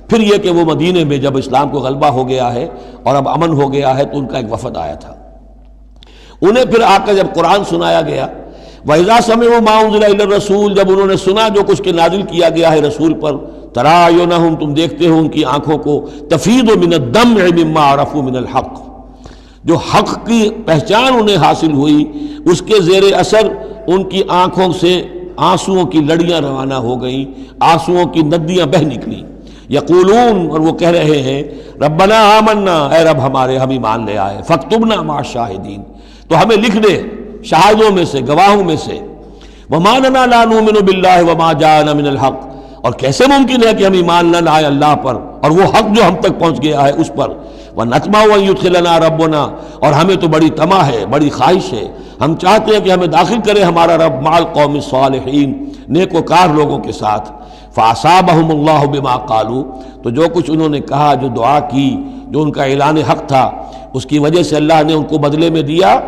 پھر یہ کہ وہ مدینے میں جب اسلام کو غلبہ ہو گیا ہے اور اب امن ہو گیا ہے تو ان کا ایک وفد آیا تھا۔ انہیں پھر آ کر جب قرآن سنایا گیا، وَإِذَا سَمِعُوا مَا أُنزِلَ إِلَى الرَّسُولِ، جب انہوں نے سنا جو کچھ کہ نازل کیا گیا ہے رسول پر، تَرَىٰ أَعْيُنَهُمْ، تم دیکھتے ہو ان کی آنکھوں کو، تَفِيضُ مِنَ الدَّمْعِ مِمَّا عَرَفُوا مِنَ الْحَقِّ، جو حق کی پہچان انہیں حاصل ہوئی اس کے زیر اثر ان کی آنکھوں سے آنسوؤں کی لڑیاں روانہ ہو گئیں، آنسوؤں کی ندیاں بہہ نکلیں۔ یقولون، اور وہ کہہ رہے ہیں، ربنا آمنا، اے رب ہمارے ہم ایمان لے آئے، فاکتبنا مع الشاہدین، تو ہمیں لکھ دے شاہدوں میں سے، گواہوں میں سے۔ وما لنا لا نؤمن باللہ وما جاءنا من الحق، اور کیسے ممکن ہے کہ ہم ایمان نہ لائیں اللہ پر اور وہ حق جو ہم تک پہنچ گیا ہے اس پر۔ وَنَطْمَعُ أَن يُدْخِلَنَا رَبُّنَا، اور ہمیں تو بڑی طمع ہے، بڑی خواہش ہے، ہم چاہتے ہیں کہ ہمیں داخل کرے ہمارا رب مع القوم الصالحین، نیک وکار لوگوں کے ساتھ۔ فَأَصَابَهُمُ اللَّهُ بِمَا قَالُوا، تو جو کچھ انہوں نے کہا، جو دعا کی، جو ان کا اعلان حق تھا، اس کی وجہ سے اللہ نے ان کو بدلے میں دیا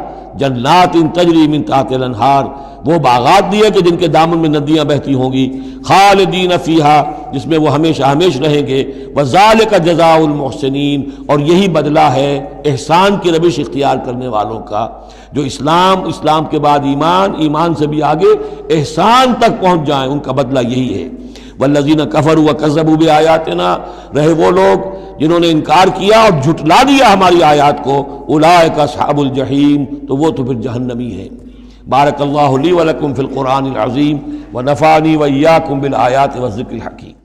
جنات تجری من تحت الانہار، وہ باغات دیے کہ جن کے دامن میں ندیاں بہتی ہوں گی، خالدین فیہا، جس میں وہ ہمیشہ ہمیش رہیں گے، وذالک جزاء المحسنین، اور یہی بدلہ ہے احسان کی روش اختیار کرنے والوں کا، جو اسلام کے بعد ایمان سے بھی آگے احسان تک پہنچ جائیں، ان کا بدلہ یہی ہے۔ والذین کفروا وکذبوا بآیاتنا، رہے وہ لوگ جنہوں نے انکار کیا اور جھٹلا دیا ہماری آیات کو، اولئک اصحاب الجحیم، تو وہ تو پھر جہنمی ہے۔ بارک اللہ لی ولکم فی القرآن العظیم ونفعنی وإیاکم بالآیات والذکر الحکیم۔